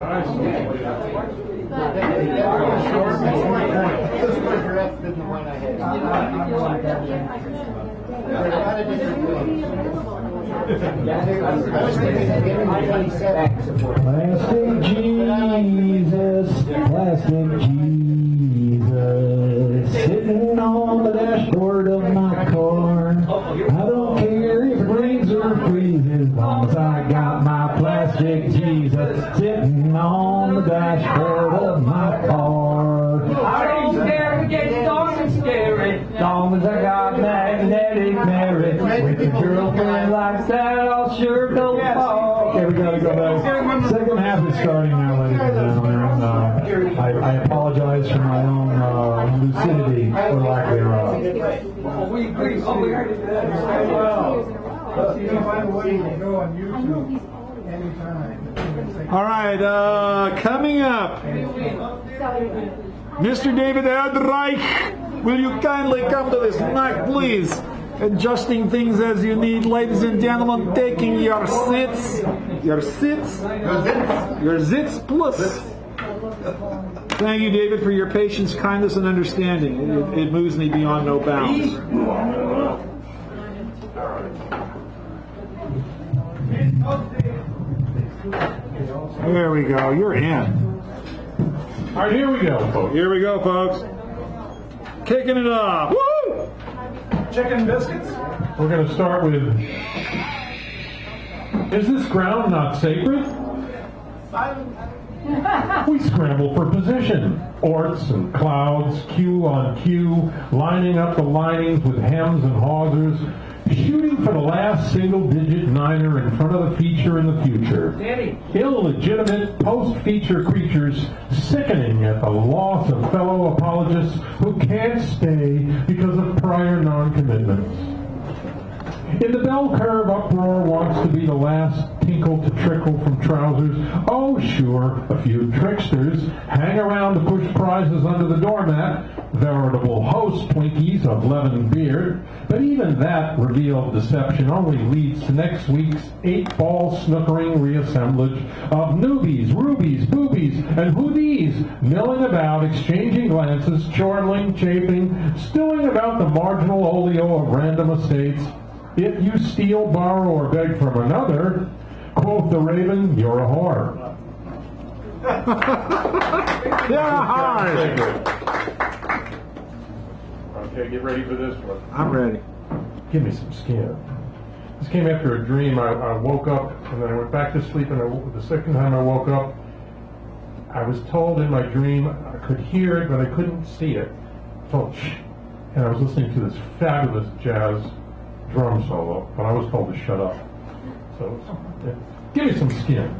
Plastic Jesus, plastic Jesus, sitting on the dashboard of my car. I don't care if it rains or freezes, as long as I got my plastic Jesus sitting on the dashboard of my car. I don't care if it gets dark and scary, As long as I got magnetic Mary. With a girlfriend like that, I'll sure go far. Okay, we gotta go back. Second half is starting now, ladies and gentlemen. I apologize for my own lucidity, or lack thereof. we agree. Oh, we already did that. You can find a way to go on YouTube anytime. All right, coming up, Mr. David Erdreich, will you kindly come to this mic, please? Adjusting things as you need, ladies and gentlemen, taking your zits, plus. Thank you, David, for your patience, kindness, and understanding. It moves me beyond no bounds. There we go. You're in. All right, here we go, folks. Here we go, folks. Kicking it off. Woo! Chicken biscuits? We're going to start with, is this ground not sacred? We scramble for position. Orts and clouds, queue on queue, lining up the linings with hems and hawsers, shooting for the last single-digit niner in front of the feature in the future. Illegitimate post-feature creatures sickening at the loss of fellow apologists who can't stay because of prior non-commitments. In the bell curve, uproar wants to be the last tinkle to trickle from trousers. Oh, sure, a few tricksters hang around to push prizes under the doormat, veritable host Twinkies of leavened beard. But even that revealed deception only leads to next week's 8-ball snookering reassemblage of newbies, rubies, boobies, and who-dees milling about, exchanging glances, chortling, chafing, stewing about the marginal oleo of random estates. If you steal, borrow, or beg from another, quoth the raven, you're a whore. Okay, get ready for this one. I'm ready. Give me some skin. This came after a dream. I woke up, and then I went back to sleep, and the second time I woke up, I was told in my dream I could hear it, but I couldn't see it. Told, shh. And I was listening to this fabulous jazz drum solo, but I was told to shut up. So, yeah. Give me some skin.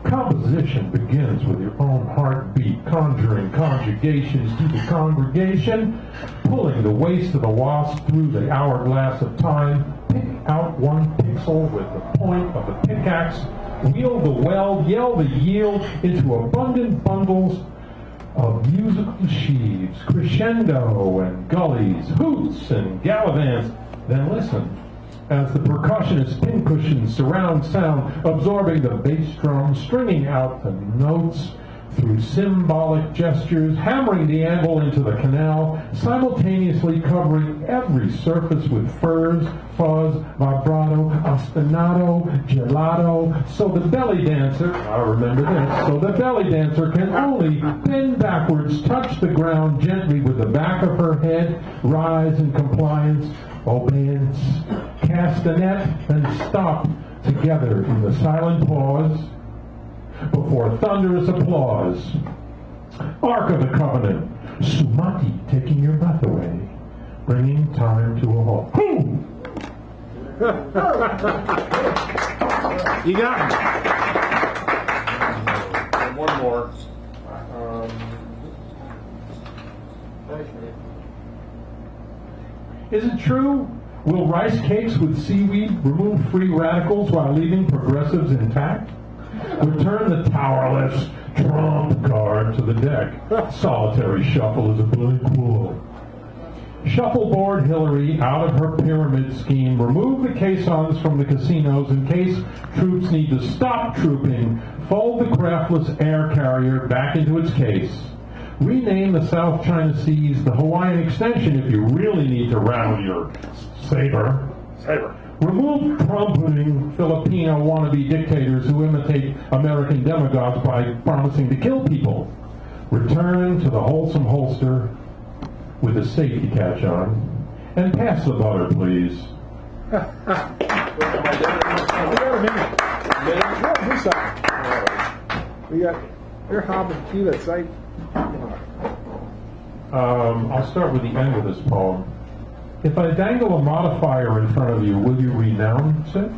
Composition begins with your own heartbeat, conjuring conjugations to the congregation, pulling the waist of the wasp through the hourglass of time, pick out one pixel with the point of the pickaxe, wield the weld, yell the yield into abundant bundles of musical sheaves, crescendo and gullies, hoots and gallivants. Then listen as the percussionist pincushion surround sound, absorbing the bass drum, stringing out the notes through symbolic gestures, hammering the anvil into the canal, simultaneously covering every surface with fuzz, vibrato, ostinato, gelato, so the belly dancer, I remember this, so the belly dancer can only bend backwards, touch the ground gently with the back of her head, rise in compliance, obedience, cast the net, and stop together in the silent pause before thunderous applause. Ark of the Covenant, Sumati taking your breath away, bringing time to a halt. You got me. One more. Is it true? Will rice cakes with seaweed remove free radicals while leaving progressives intact? Return the towerless trump card to the deck. Solitary shuffle is a blank pool. Shuffleboard Hillary out of her pyramid scheme. Remove the caissons from the casinos in case troops need to stop trooping. Fold the craftless air carrier back into its case. Rename the South China Seas the Hawaiian Extension if you really need to rattle your saber. Remove trumpeting Filipino wannabe dictators who imitate American demagogues by promising to kill people. Return to the wholesome holster with a safety catch on. And pass the butter, please. We got your hobbit Felix. I'll start with the end of this poem. If I dangle a modifier in front of you, will you renounce it?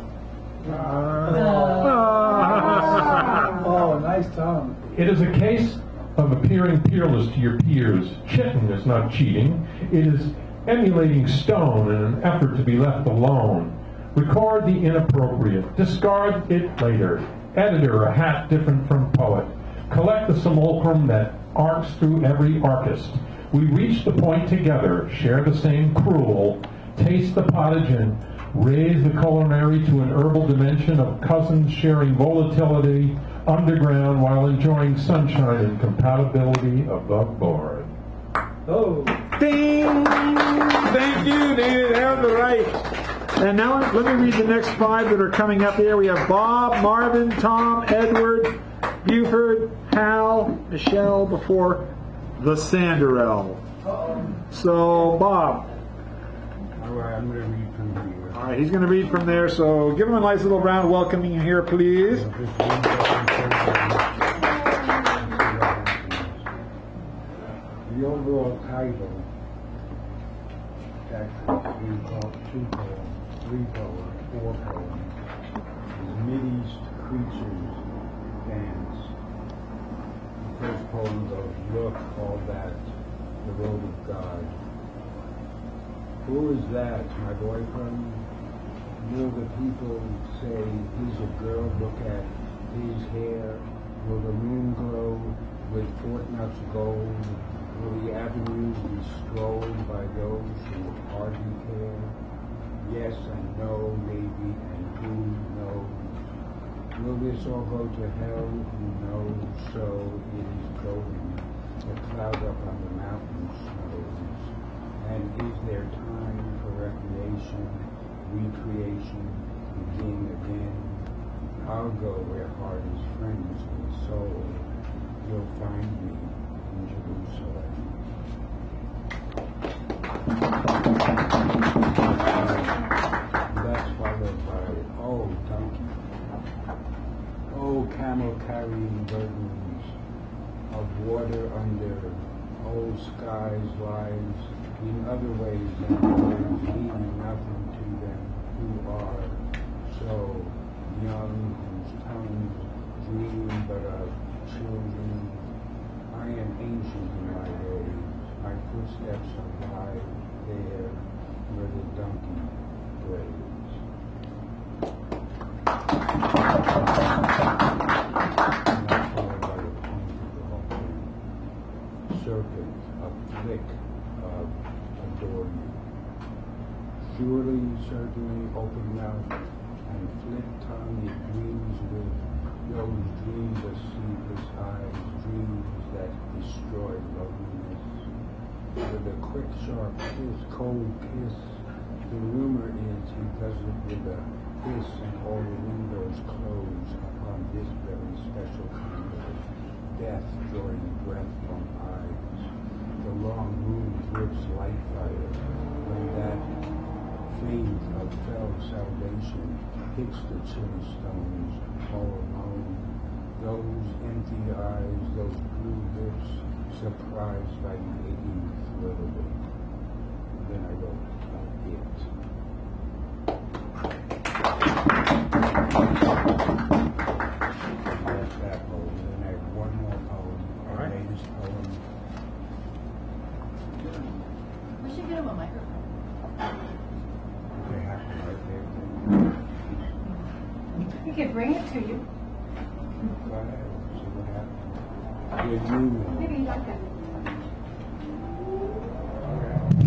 Oh, nice tongue. It is a case of appearing peerless to your peers. Chitting is not cheating. It is emulating stone in an effort to be left alone. Record the inappropriate. Discard it later. Editor, a hat different from poet. Collect the simulacrum that arcs through every artist. We reach the point together, share the same cruel, taste the pottage and raise the culinary to an herbal dimension of cousins sharing volatility underground while enjoying sunshine and compatibility above board. Oh. Ding! Thank you, David. Have the right. And now let me read the next 5 that are coming up here. We have Bob, Marvin, Tom, Edward, Buford, Hal, Michelle before the Sanderell. So, Bob. All right, I'm going to read from here. All right, he's going to read from there. So give him a nice little round of welcoming here, please. The overall title, actually 2 poems, 3 poems, 4 poems, is Mideast Creatures Dance. The first poem goes, look, all that, the road of God. Who is that, my boyfriend? Will the people say, he's a girl, look at his hair? Will the moon glow with fortnuts gold? Will the avenues be strolled by those who hardly care? Yes and no, maybe, and who knows? Will this all go to hell? Who knows? So it is going. The cloud up on the mountain snows. And is there time for recreation, recreation, begin again? I'll go where heart is friends with soul. You'll find me in Jerusalem. That's followed by, oh, donkey. Oh, camel carrying burdens of water under old skies lies in other ways than words mean nothing to them who are so young, whose tongues dream but of children. I am ancient in my ways, my footsteps abide there where the donkey graves. And that's followed by the point of the whole thing. Serpent, a flick of adornment. Surely, certainly, open mouth and flip tongue, it dreams with those dreams of sleepless eyes, dreams that destroy loneliness. With a quick, sharp kiss, cold kiss, the rumor is he does it with a hiss and all the windows close upon this very special kind of death, drawing breath from eyes. The long moon drips light fire when that faith of fell salvation hits the chilly stones all alone. Those empty eyes, those blue lips, surprised by the aching thrill of it. Then I wrote it. That's that poem. Then I have one more poem, our latest poem. We should get him a microphone. They have it right there. We could bring it to you. Go ahead, see what happens. Yeah, you. Maybe you like that.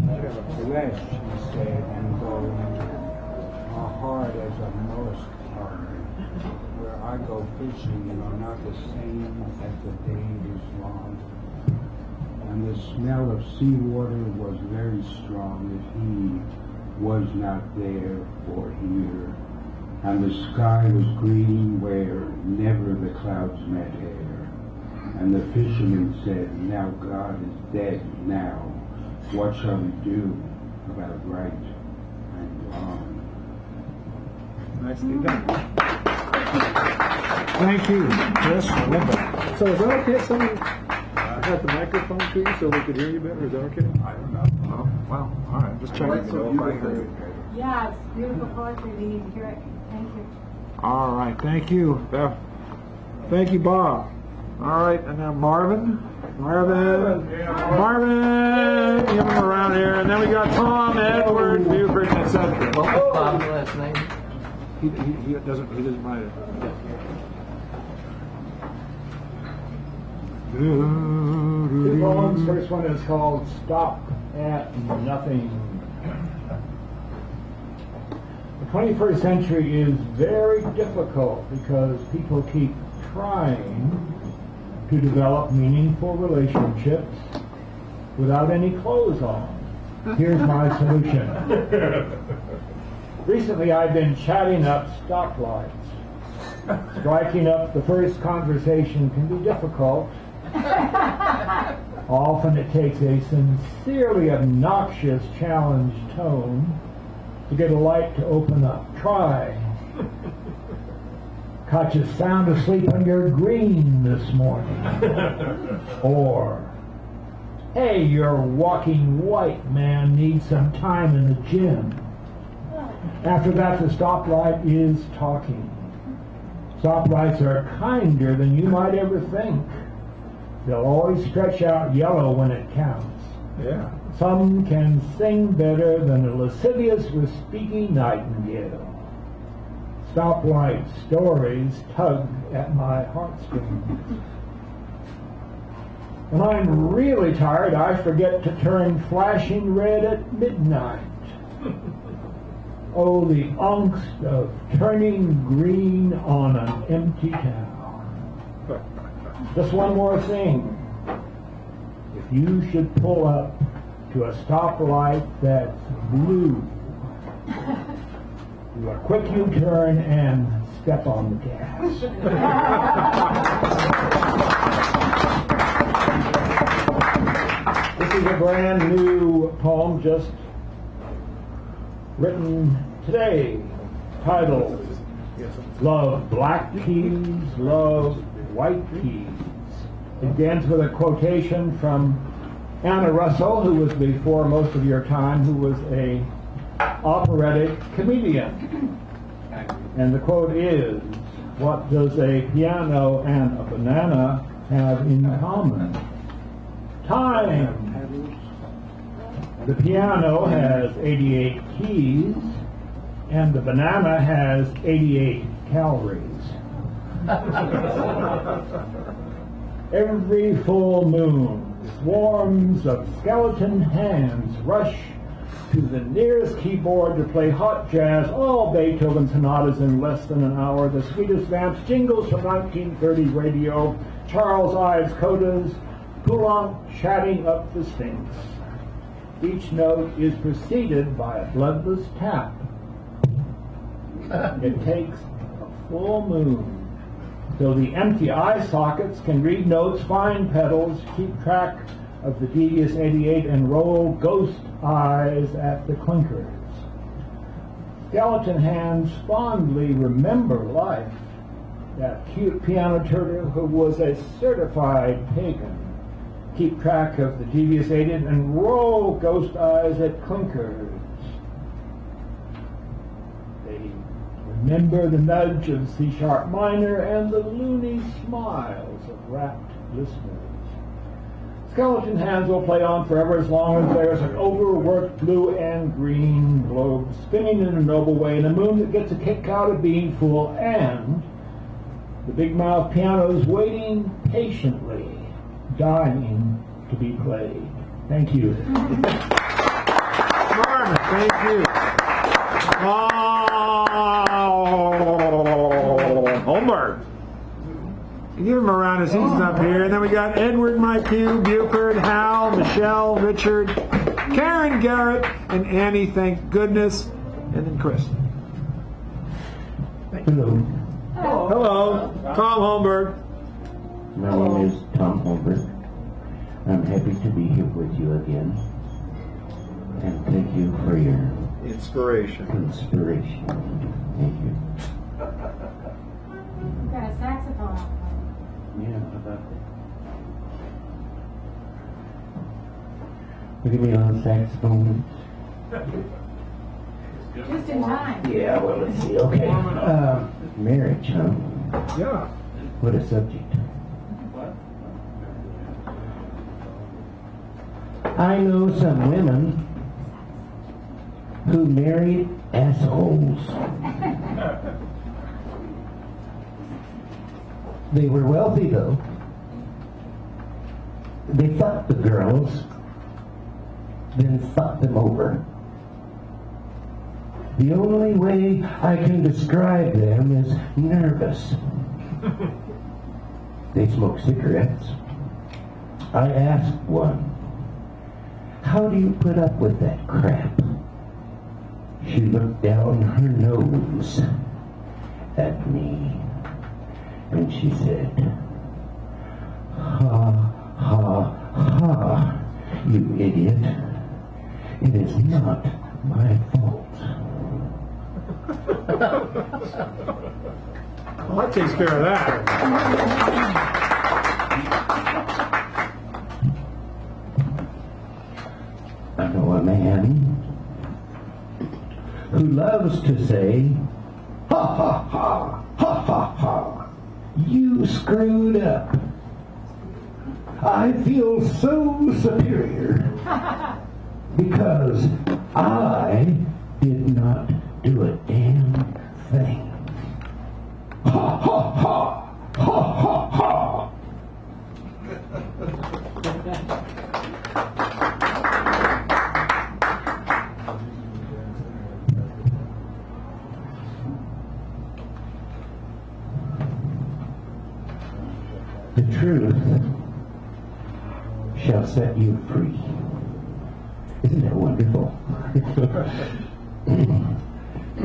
I have a flesh, he said, and go hard as a mollusk partner. Where I go fishing, not the same as the day is long. And the smell of seawater was very strong as he was not there or here. And the sky was green where never the clouds met air. And the fisherman said, now God is dead now. What shall we do about right and wrong? Nicely done. Thank you, Chris. Linda. So is that okay if someone had the microphone to you so we could hear you better? Is that okay? I don't know. Oh, wow. All right, just checking. Yeah, it's beautiful poetry. We need to hear it. Thank you. All right, thank you, Beth. Thank you, Bob. All right, and now Marvin. Marvin, give him around here. And then we got Tom, Edward, Buford, etc. What was Bob's last name? He doesn't write it. Two poems. First one is called Stop at Nothing. The 21st century is very difficult because people keep trying to develop meaningful relationships without any clothes on. Here's my solution. Recently I've been chatting up stoplights. Striking up the first conversation can be difficult. Often it takes a sincerely obnoxious challenged tone to get a light to open up. Try. Caught you sound asleep on your green this morning. Or, hey, your walking white man needs some time in the gym. After that, the stoplight is talking. Stoplights are kinder than you might ever think. They'll always stretch out yellow when it counts. Yeah. Some can sing better than a lascivious speaking nightingale. Stoplight stories tug at my heartstrings. When I'm really tired, I forget to turn flashing red at midnight. Oh, the angst of turning green on an empty town. Just one more thing. If you should pull up to a stoplight that's blue, do a quick U-turn and step on the gas. This is a brand new poem just written today, titled Love Black Keys, Love White Keys. It begins with a quotation from Anna Russell, who was before most of your time, who was a operatic comedian. And the quote is, what does a piano and a banana have in common? Time. The piano has 88 keys, and the banana has 88 calories. Every full moon, swarms of skeleton hands rush to the nearest keyboard to play hot jazz, all Beethoven sonatas in less than an hour. The sweetest vamps, jingles from 1930 radio, Charles Ives codas, Poulenc chatting up the Sphinx. Each note is preceded by a bloodless tap. It takes a full moon till the empty eye sockets can read notes, find pedals, keep track of the devious 88, and roll ghost eyes at the clinkers. Skeleton hands fondly remember life. That cute piano tutor who was a certified pagan. Keep track of the devious 88 and roll ghost eyes at clinkers. They remember the nudge of C-sharp minor and the loony smiles of rapt listeners. Skeleton hands will play on forever as long as there's an overworked blue and green globe spinning in a noble way, and a moon that gets a kick out of being full, and the big mouth piano's waiting patiently, dying to be played. Thank you. Marvin, thank you. Oh, Holmberg. Give him a round as he's up here. And then we got Edward, Mike Hugh, Buford, Hal, Michelle, Richard, Karen Garrett, and Annie, thank goodness. And then Chris. Hello, Hello, Tom Holmberg. my name is Tom Holbert. I'm happy to be here with you again. And thank you for your Inspiration. inspiration. Thank you. You've got a saxophone out Yeah, how about that? Look at me on saxophone. there. Just in time. Yeah, well, let's see. Okay. Marriage, huh? Yeah. What a subject. I know some women who married assholes. They were wealthy, though. They fucked the girls, then fucked them over. The only way I can describe them is nervous. They smoke cigarettes. I asked one, "How do you put up with that crap?" She looked down her nose at me and she said, "Ha, ha, ha, you idiot. It is not my fault." Well, that takes care of that. I know a man who loves to say, "Ha ha ha, ha ha ha, you screwed up. I feel so superior because I did not do a damn thing." Ha ha ha, ha ha ha. The truth shall set you free. Isn't that wonderful?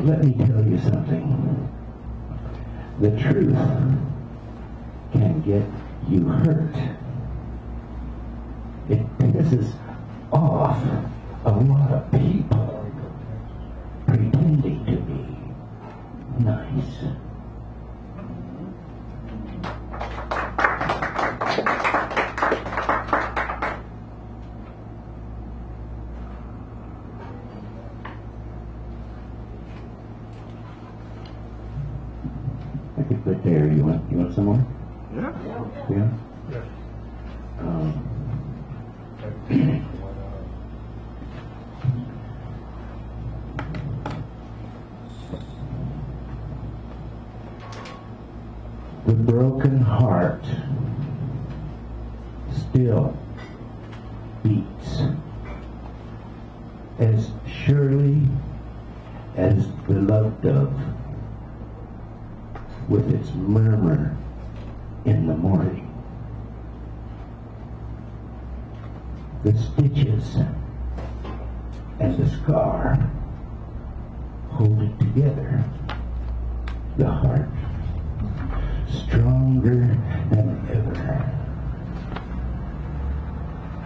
Let me tell you something. The truth can get you hurt. It pisses off a lot of people pretending to be nice. I could put there. You want some more? Yeah. Yeah. The broken heart still beats as surely as the love dove with its murmur in the morning. The stitches and the scar hold it together. The heart stronger than ever.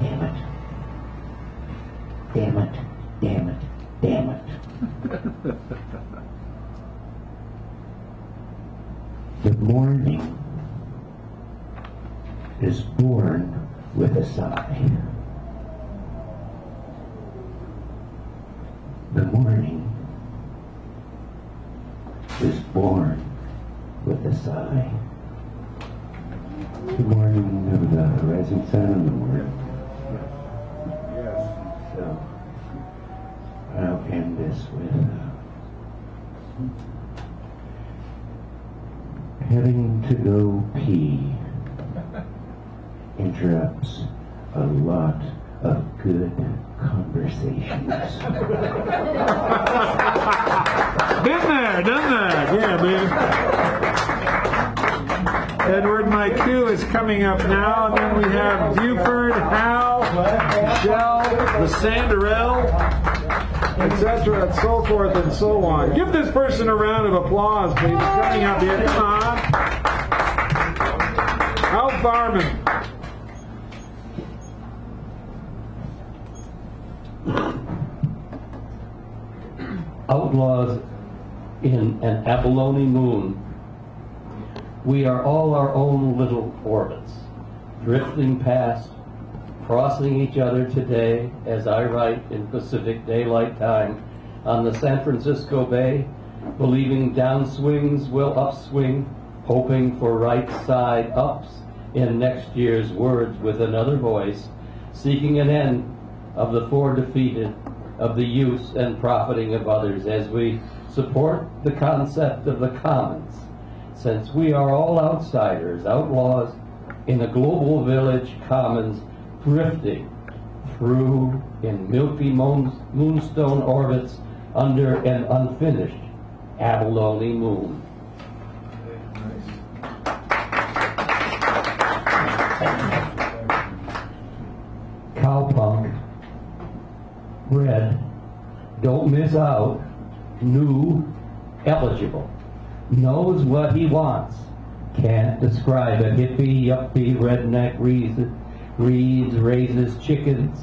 Damn it. Damn it. Damn it. Damn it. The morning is born with a sigh. The morning is born with a sigh. The morning of the rising sun in the morning. Yes. So I'll end this with having to go pee interrupts a lot of good conversations. Been there, done that. Yeah, baby. Edward, my cue is coming up now, and then we have Buford, Hal, Michelle, the Sanderell, etc., and so forth and so on. Give this person a round of applause, please. It's coming up here. Come on. Alf Barman. Outlaws in an abalone moon. We are all our own little orbits, drifting past, crossing each other today as I write in Pacific Daylight Time on the San Francisco Bay, believing downswings will upswing, hoping for right side ups in next year's words with another voice, seeking an end of the four defeated, of the use and profiting of others as we support the concept of the commons, since we are all outsiders, outlaws in a global village commons, drifting through in milky moonstone orbits under an unfinished abalone moon. Cowpunk, red, don't miss out, new, eligible, knows what he wants, can't describe a hippie, yuppie, redneck, reads, raises chickens,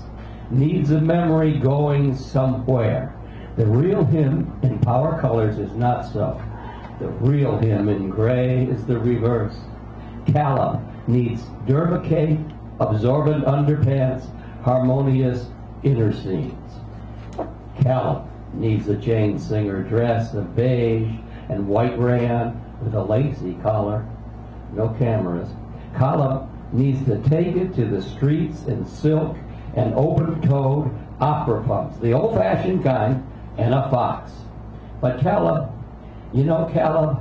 needs a memory going somewhere. The real him in power colors is not so. The real him in gray is the reverse. Callum needs dermacate, absorbent underpants, harmonious inner seams. Callum needs a Jane Singer dress of beige and white rayon with a lacy collar, no cameras. Callum needs to take it to the streets in silk and open-toed opera pumps, the old-fashioned kind, and a fox. But Callum, you know, Callum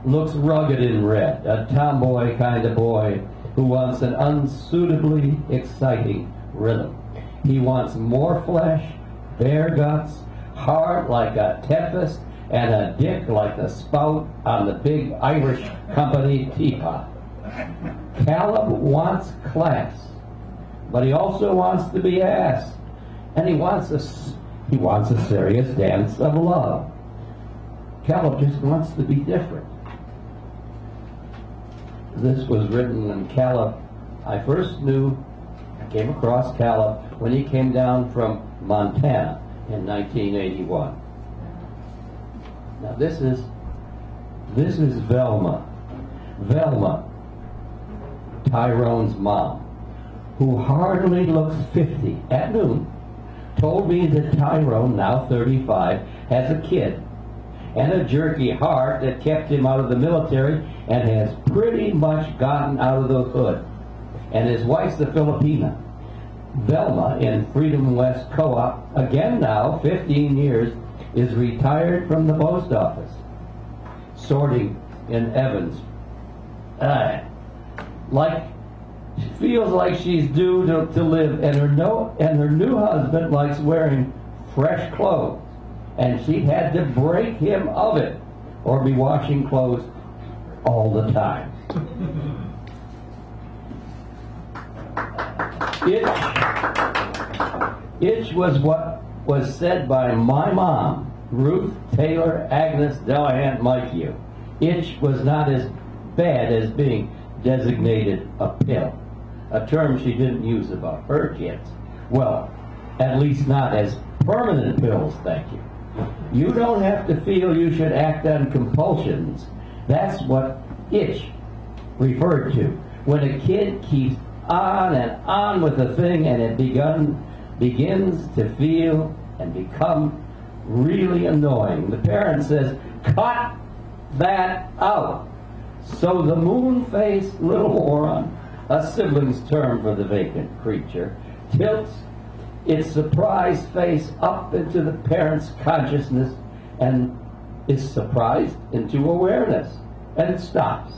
looks rugged in red, a tomboy kind of boy who wants an unsuitably exciting rhythm. He wants more flesh, bare guts, heart like a tempest, and a dick like the spout on the big Irish company teapot. Callum wants class, but he also wants to be asked, and he wants a serious dance of love. Callum just wants to be different. This was written when Callum, I came across Callum when he came down from Montana in 1981. Now this is Velma. Velma, Tyrone's mom, who hardly looks 50 at noon, told me that Tyrone, now 35, has a kid and a jerky heart that kept him out of the military and has pretty much gotten out of the hood. And his wife's a Filipina. Velma in Freedom West Co-op, again now, 15 years, is retired from the post office, sorting in Evans. She feels like she's due to live, and her new husband likes wearing fresh clothes, and she had to break him of it, or be washing clothes all the time. Itch was what was said by my mom, Ruth Taylor Agnes Delahunt Mikey. Itch was not as bad as being designated a pill, a term she didn't use about her kids. Well, at least not as permanent pills, thank you. You don't have to feel you should act on compulsions. That's what itch referred to. When a kid keeps on and on with a thing and it begins to feel and become really annoying. The parent says, cut that out. So the moon-faced little moron, a sibling's term for the vacant creature, tilts its surprised face up into the parent's consciousness and is surprised into awareness. And it stops.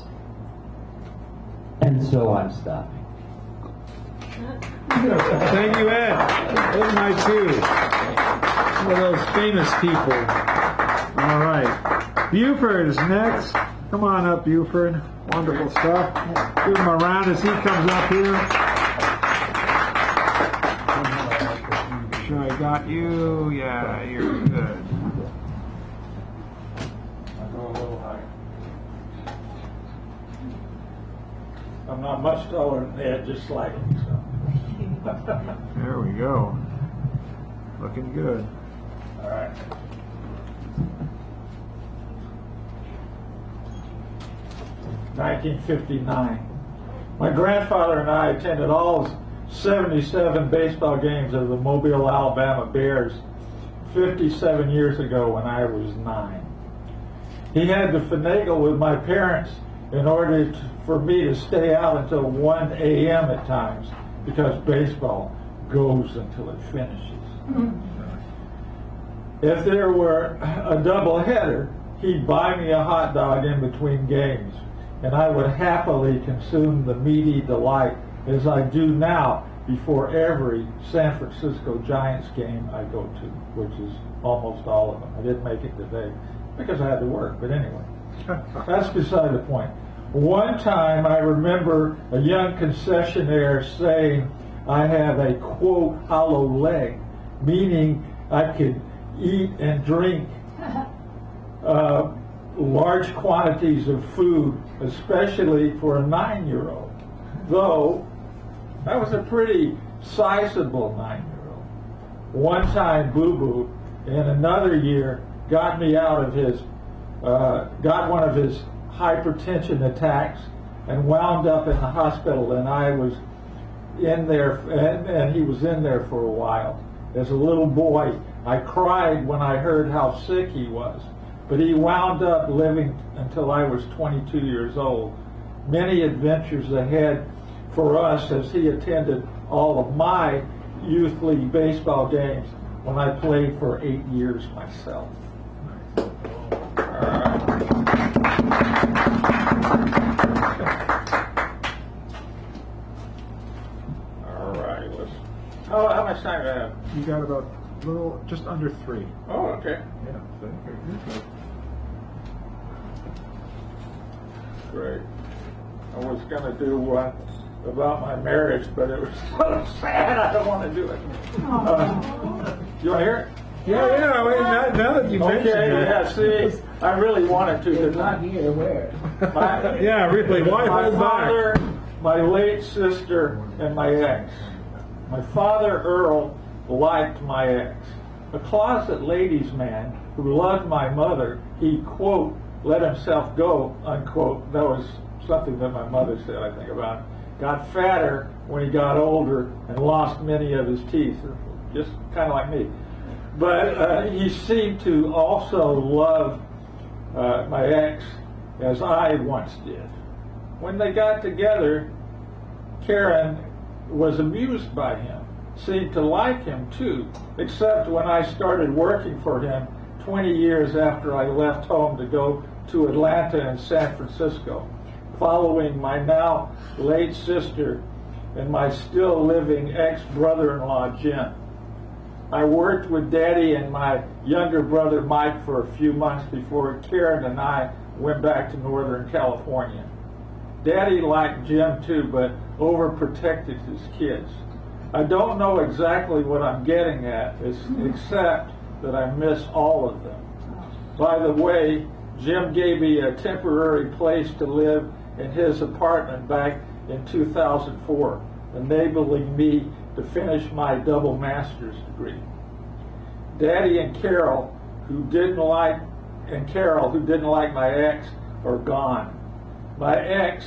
And so I'm stopping. Thank you, Ed. Those are my two. Some of those famous people. All right. Buford is next. Come on up, Buford. Wonderful stuff. Give him a round as he comes up here. Sure I got you. Yeah, you're good. I'm not much taller than Ed, just slightly. So. There we go. Looking good. All right. (1959). My grandfather and I attended all 77 baseball games of the Mobile, Alabama Bears 57 years ago when I was 9. He had to finagle with my parents in order for me to stay out until 1 a.m. at times because baseball goes until it finishes. If there were a doubleheader, he'd buy me a hot dog in between games, and I would happily consume the meaty delight as I do now before every San Francisco Giants game I go to, which is almost all of them. I didn't make it today because I had to work, but anyway, that's beside the point. One time I remember a young concessionaire saying I have a, quote, hollow leg, meaning I could eat and drink large quantities of food, especially for a 9-year-old, though I was a pretty sizable 9-year-old. One time Boo Boo in another year got me out of his, got one of his hypertension attacks and wound up in the hospital, and I was in there, and he was in there for a while. As a little boy, I cried when I heard how sick he was, but he wound up living until I was 22 years old. Many adventures ahead for us as he attended all of my youth league baseball games when I played for 8 years myself. All right. How much time do I have? You got about a little, just under 3. Oh, okay. Yeah, so you're good. Great. I was going to do one about my marriage, but it was so sad I don't want to do it. You want to hear it? Yeah, wait, now that you mentioned it. Okay, yeah, see, I really wanted to. It's not here, where? Yeah, really, why My hold father, back? my late sister, and my ex. My father, Earl, liked my ex. A closet ladies' man who loved my mother, he, quote, let himself go, unquote. That was something that my mother said, I think, about him. Got fatter when he got older and lost many of his teeth, just kind of like me. But he seemed to also love my ex as I once did. When they got together, Karen was amused by him, seemed to like him too, except when I started working for him 20 years after I left home to go to Atlanta and San Francisco, following my now late sister and my still living ex-brother-in-law, Jim. I worked with Daddy and my younger brother, Mike, for a few months before Karen and I went back to Northern California. Daddy liked Jim too, but overprotected his kids. I don't know exactly what I'm getting at, except that I miss all of them. By the way, Jim gave me a temporary place to live in his apartment back in 2004, enabling me to finish my double master's degree. Daddy and Carol, who didn't like my ex, are gone. My ex,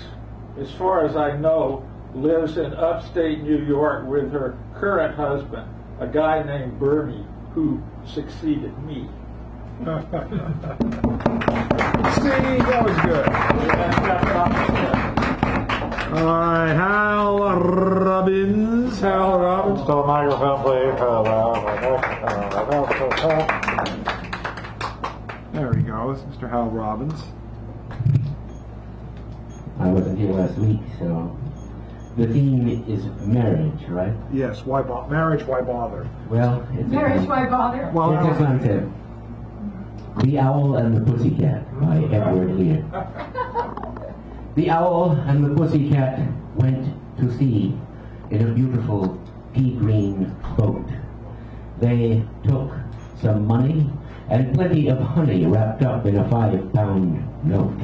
as far as I know, lives in upstate New York with her current husband, a guy named Bernie, who succeeded me. See, that was good. All right, Hal Robbins. Hal Robbins. So microphone, please. There he goes, Mr. Hal Robbins. I wasn't here last week, so the theme is marriage, right? Yes, why marriage, why bother? Well, it's Marriage, why bother? Well, it's a concept. The Owl and the Pussycat by Edward Lear. The owl and the pussycat went to sea in a beautiful pea-green boat. They took some money and plenty of honey wrapped up in a 5-pound note.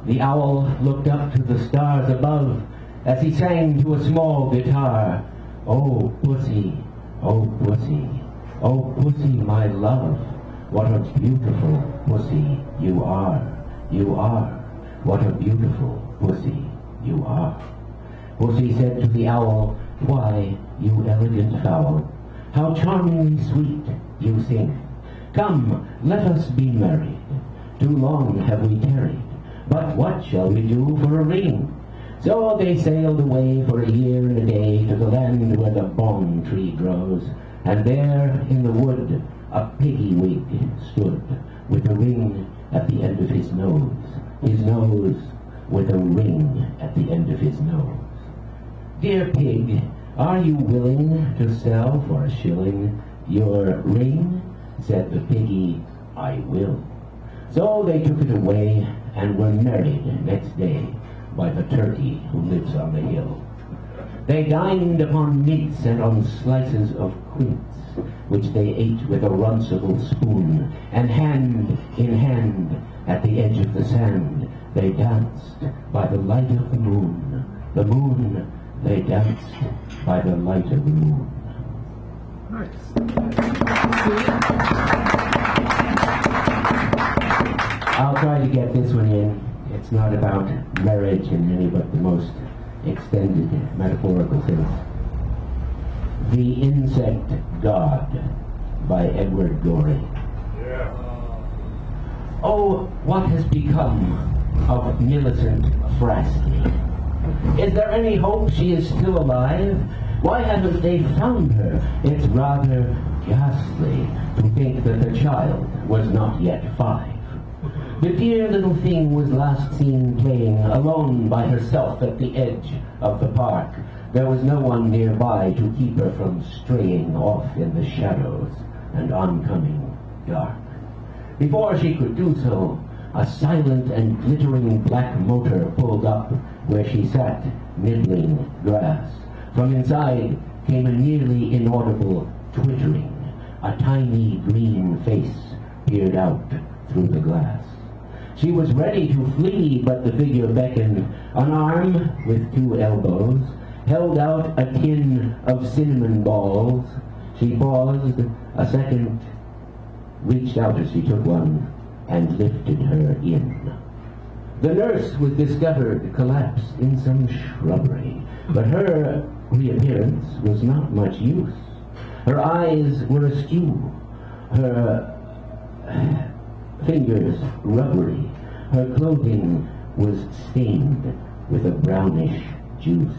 The owl looked up to the stars above as he sang to a small guitar, "Oh, pussy, oh, pussy, oh, pussy, my love, what a beautiful pussy you are, you are, what a beautiful pussy you are." Pussy said to the owl, "Why, you elegant fowl, how charmingly sweet you sing. Come, let us be married. Too long have we tarried, but what shall we do for a ring?" So they sailed away for a year and a day to the land where the balm tree grows, and there in the wood a piggy-wig stood, with a ring at the end of his nose with a ring at the end of his nose. "Dear pig, are you willing to sell for a shilling your ring?" Said the piggy, "I will." So they took it away and were married next day by the turkey who lives on the hill. They dined upon meats and on slices of quince, which they ate with a runcible spoon, and hand in hand at the edge of the sand they danced by the light of the moon. The moon, they danced by the light of the moon. I'll try to get this one in. It's not about marriage in any but the most extended metaphorical sense. The Insect God by Edward Gorey. Oh, what has become of Millicent Frasky? Is there any hope she is still alive? Why haven't they found her? It's rather ghastly to think that the child was not yet 5. The dear little thing was last seen playing alone by herself at the edge of the park. There was no one nearby to keep her from straying off in the shadows and oncoming dark. Before she could do so, a silent and glittering black motor pulled up where she sat, nibbling grass. From inside came a nearly inaudible twittering. A tiny green face peered out through the glass. She was ready to flee, but the figure beckoned. An arm with 2 elbows held out a tin of cinnamon balls. She paused a second, reached out as she took one, and lifted her in. The nurse was discovered collapsed in some shrubbery, but her reappearance was not much use. Her eyes were askew, her fingers rubbery, her clothing was stained with a brownish juice.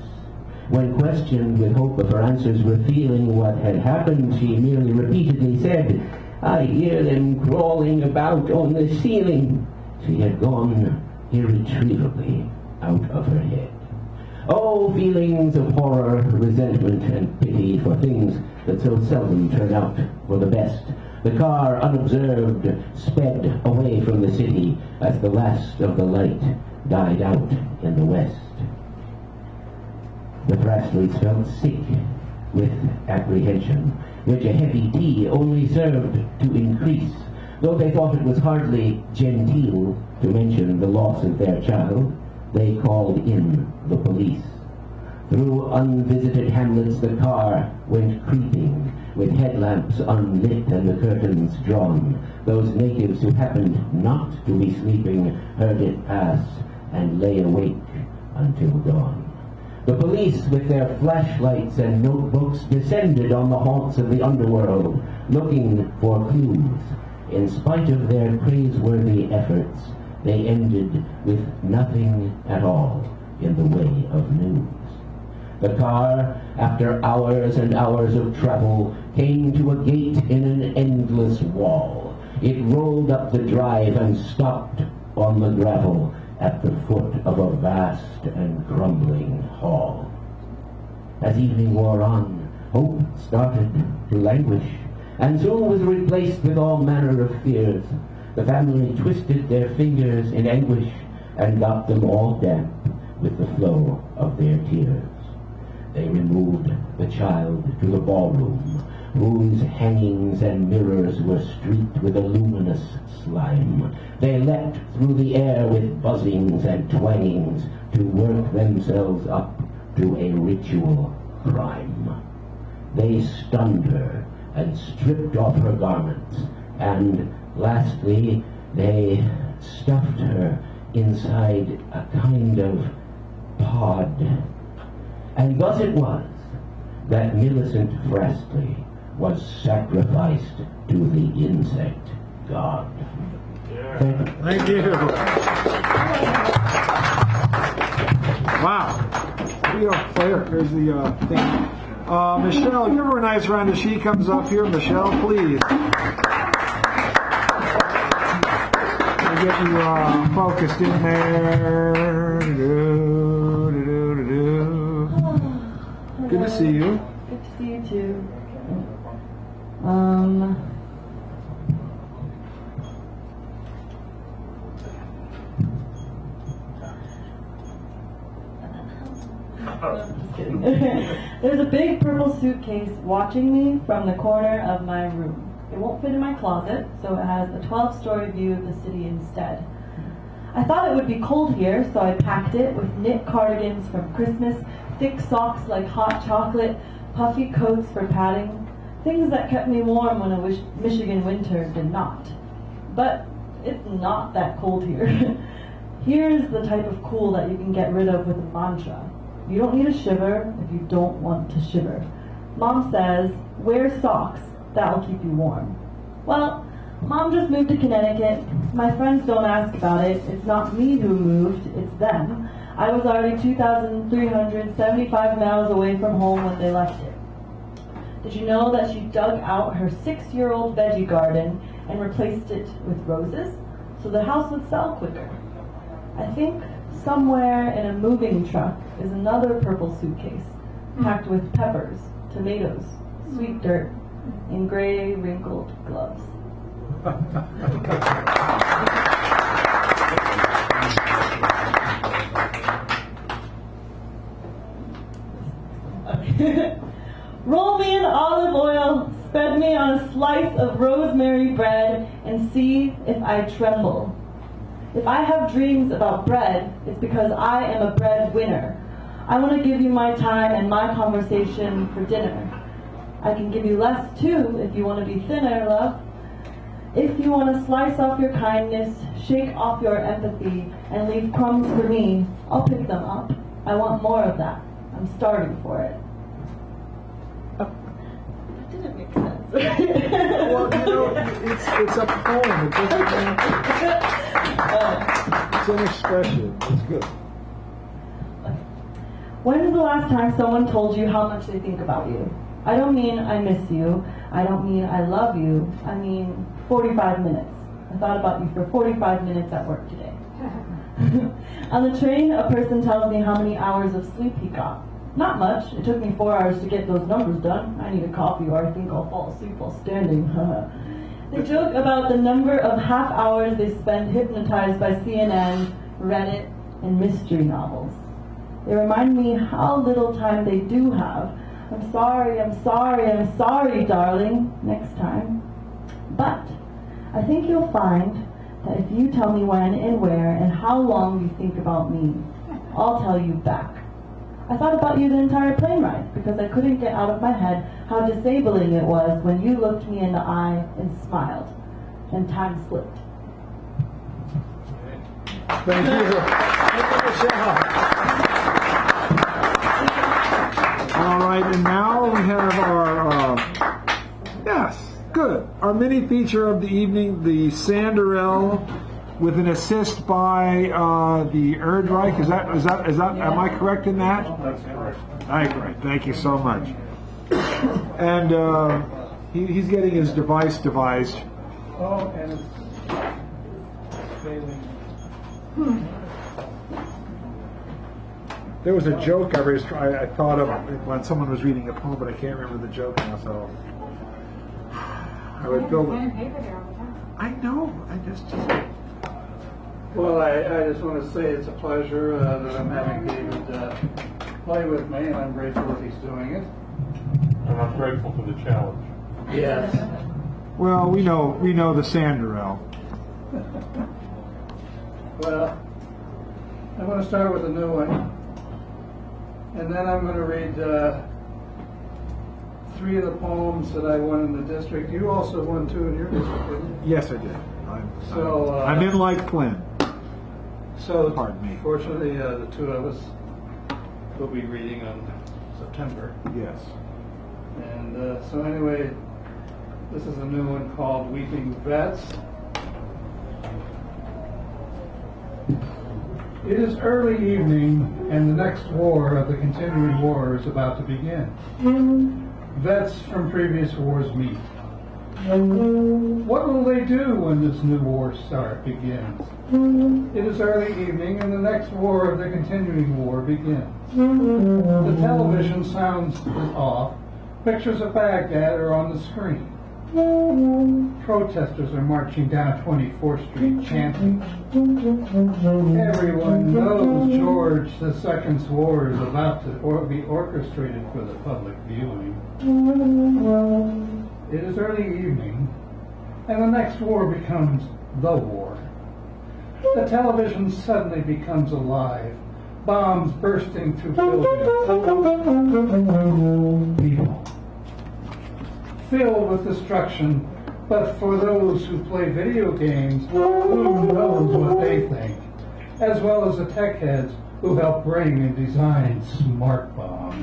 When questioned with hope of her answers revealing what had happened, she merely repeatedly said, "I hear them crawling about on the ceiling." She had gone irretrievably out of her head. Oh, feelings of horror, resentment, and pity for things that so seldom turn out for the best. The car, unobserved, sped away from the city as the last of the light died out in the west. The Frasleys felt sick with apprehension, which a heavy tea only served to increase, though they thought it was hardly genteel to mention the loss of their child. They called in the police. Through unvisited hamlets the car went creeping, with headlamps unlit and the curtains drawn. Those natives who happened not to be sleeping heard it pass and lay awake until dawn. The police, with their flashlights and notebooks, descended on the haunts of the underworld, looking for clues. In spite of their praiseworthy efforts, they ended with nothing at all in the way of news. The car, after hours and hours of travel, came to a gate in an endless wall. It rolled up the drive and stopped on the gravel at the foot of a vast and crumbling hall. As evening wore on, hope started to languish, and soon was replaced with all manner of fears. The family twisted their fingers in anguish and got them all damp with the flow of their tears. They removed the child to the ballroom, whose hangings and mirrors were streaked with a luminous slime. They leapt through the air with buzzings and twangings to work themselves up to a ritual crime. They stunned her and stripped off her garments, and lastly they stuffed her inside a kind of pod. And thus it was that Millicent Frestley was sacrificed to the insect god. Thank you. Wow. Here you go, player. Here's the thing. Michelle, give her a nice round as she comes up here. Michelle, please. I'll get you focused in there. Good to see you. Good to see you too. Just kidding. There's a big purple suitcase watching me from the corner of my room. It won't fit in my closet, so it has a 12-story view of the city instead. I thought it would be cold here, so I packed it with knit cardigans from Christmas, thick socks like hot chocolate, puffy coats for padding, things that kept me warm when a Michigan winter did not. But it's not that cold here. Here's the type of cool that you can get rid of with a mantra. You don't need a shiver if you don't want to shiver. Mom says, wear socks, that'll keep you warm. Well, Mom just moved to Connecticut. My friends don't ask about it. It's not me who moved, it's them. I was already 2,375 miles away from home when they left it. Did you know that she dug out her 6-year-old veggie garden and replaced it with roses so the house would sell quicker? I think somewhere in a moving truck is another purple suitcase packed with peppers, tomatoes, sweet dirt, and gray wrinkled gloves. Roll me in olive oil, spread me on a slice of rosemary bread, and see if I tremble. If I have dreams about bread, it's because I am a breadwinner. I want to give you my time and my conversation for dinner. I can give you less too if you want to be thinner, love. If you want to slice off your kindness, shake off your empathy, and leave crumbs for me, I'll pick them up. I want more of that. I'm starving for it. That didn't make sense. Well, you know, it's a poem. It doesn't it's an expression. It's good. Okay. When was the last time someone told you how much they think about you? I don't mean I miss you. I don't mean I love you. I mean 45 minutes. I thought about you for 45 minutes at work today. On the train, a person tells me how many hours of sleep he got. Not much. It took me 4 hours to get those numbers done. I need a coffee or I think I'll fall asleep while standing. They joke about the number of half hours they spend hypnotized by CNN, Reddit, and mystery novels. They remind me how little time they do have. I'm sorry, I'm sorry, I'm sorry, darling, next time. But I think you'll find that if you tell me when and where and how long you think about me, I'll tell you back. I thought about you the entire plane ride because I couldn't get out of my head how disabling it was when you looked me in the eye and smiled, and time slipped. Thank you. Thank you, Michelle. All right, and now we have our, yes, good. Our mini feature of the evening, the Sanderell, with an assist by the Erdreich. Is that? Am I correct in that? That's correct. All right, great. Thank you so much. And he's getting his device devised. Oh, and it's failing. There was a joke I thought of when someone was reading a poem, but I can't remember the joke now, so I would build Pen it. and paper there all the time. I know, I just Well, I just want to say it's a pleasure that I'm having David play with me, and I'm grateful that he's doing it. And I'm grateful for the challenge. Yes. well, we know the Sanderel. Well, I'm going to start with a new one, and then I'm going to read 3 of the poems that I won in the district. You also won 2 in your district, didn't you? Yes, I did. So, I'm in like Flynn. So, Pardon me. fortunately, the 2 of us will be reading on September. Yes. And so anyway, this is a new one called Weeping Vets. It is early evening, and the next war of the continuing war is about to begin. Vets from previous wars meet. What will they do when this new war begins? It is early evening, and the next war of the continuing war begins. The television sounds is off. Pictures of Baghdad are on the screen. Protesters are marching down 24th Street chanting. Everyone knows George II's war is about to be orchestrated for the public viewing. It is early evening, and the next war becomes the war. The television suddenly becomes alive. Bombs bursting through buildings. People. Filled with destruction, but for those who play video games, who knows what they think, as well as the tech heads who help bring and design smart bombs.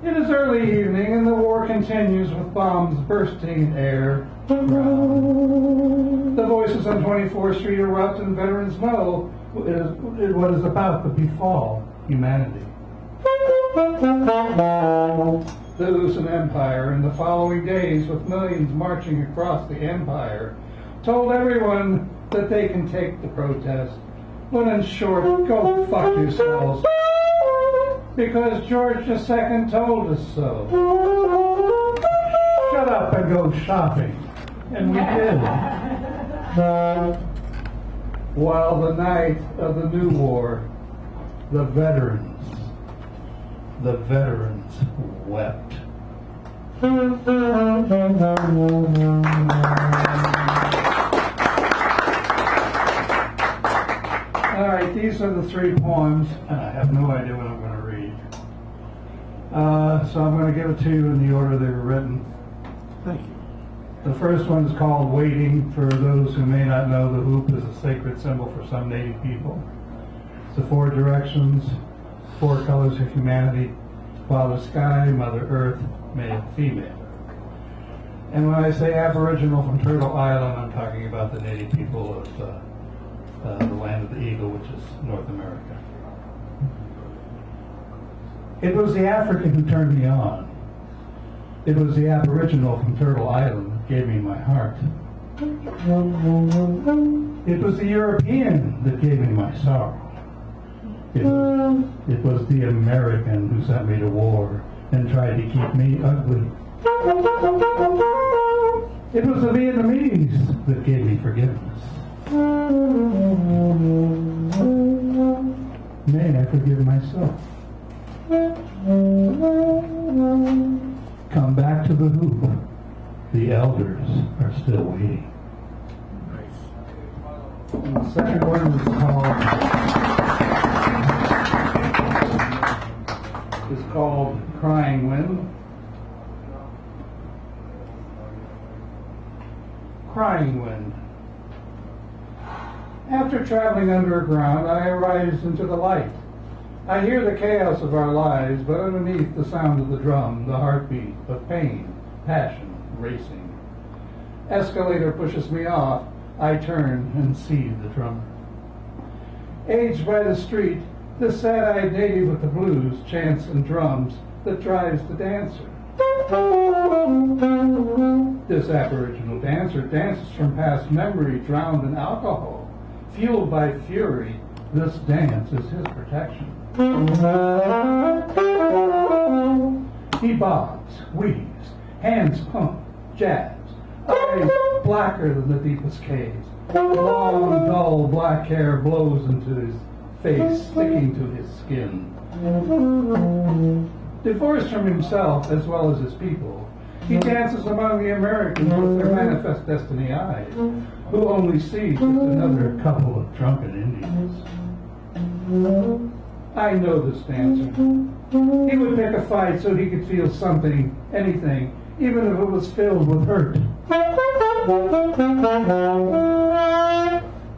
It is early evening, and the war continues with bombs bursting in air. The voices on 24th Street erupt, and veterans know what is about to befall humanity. They lose an empire, and the following days, with millions marching across the empire, told everyone that they can take the protest, when in short, go fuck yourselves, because George II told us so. Shut up and go shopping. And we did. While the night of the new war, the veterans wept. All right, these are the 3 poems, and I have no idea what I'm going to read. So I'm going to give it to you in the order they were written. Thank you. The first one is called Waiting. For those who may not know, the hoop is a sacred symbol for some Native people. It's the 4 directions, 4 colors of humanity: Father Sky, Mother Earth, male, female. And when I say Aboriginal from Turtle Island, I'm talking about the Native people of the land of the eagle, which is North America. It was the African who turned me on. It was the Aboriginal from Turtle Island that gave me my heart. It was the European that gave me my sorrow. It was the American who sent me to war and tried to keep me ugly. It was the Vietnamese that gave me forgiveness. May I forgive myself? Come back to the hoop. The elders are still waiting. And the second one is called Crying Wind. Crying Wind. After traveling underground, I arise into the light. I hear the chaos of our lives, but underneath the sound of the drum, the heartbeat of pain, passion, racing. Escalator pushes me off. I turn and see the drummer. Aged by the street, this sad-eyed native with the blues, chants and drums that drives the dancer. This Aboriginal dancer dances from past memory, drowned in alcohol, fueled by fury, This dance is his protection. He bobs, weaves, hands pump, jabs, eyes blacker than the deepest caves. Long, dull black hair blows into his face, sticking to his skin. Divorced from himself as well as his people, he dances among the Americans with their manifest destiny eyes, who only see just another couple of drunken Indians. I know this dancer. He would pick a fight so he could feel something, anything, even if it was filled with hurt.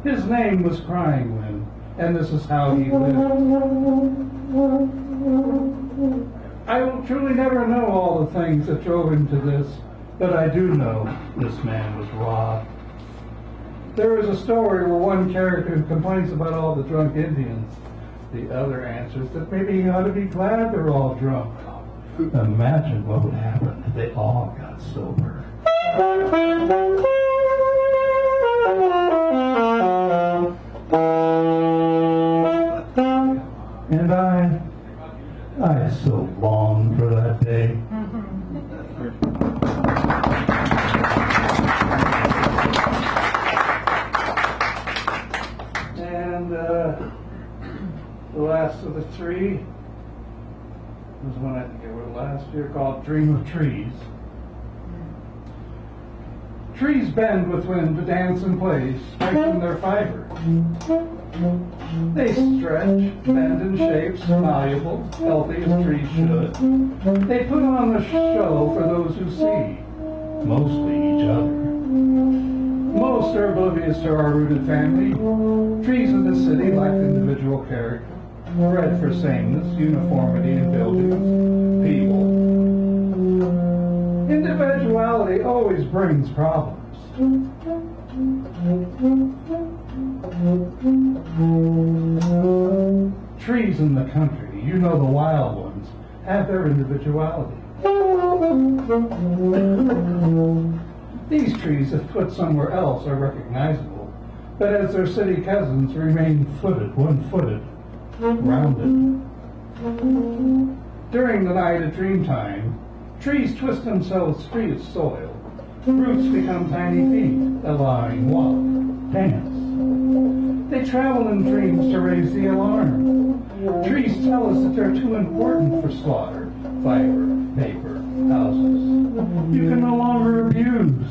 His name was Crying Wind, and this is how he lived. I will truly never know all the things that drove him to this, but I do know this man was robbed. There is a story where one character complains about all the drunk Indians. The other answers that maybe he ought to be glad they're all drunk. Imagine what would happen if they all got sober. And I so long for that day. And the last of the three was one I think I wrote last year called Dream of Trees. Trees bend with wind to dance and play, striking their fiber. They stretch, bend in shapes, malleable, healthy as trees should. They put on a show for those who see, mostly each other. Most are oblivious to our rooted family. Trees in the city lack individual character, bred for sameness, uniformity in buildings, people. Individuality always brings problems. Trees in the country, you know the wild ones, have their individuality. These trees, if put somewhere else, are recognizable, but as their city cousins, remain footed, one-footed, rounded. During the night of dream time, trees twist themselves free of soil. Roots become tiny feet, allowing walk, dance. They travel in dreams to raise the alarm. Trees tell us that they're too important for slaughter, fiber, paper, houses. You can no longer abuse.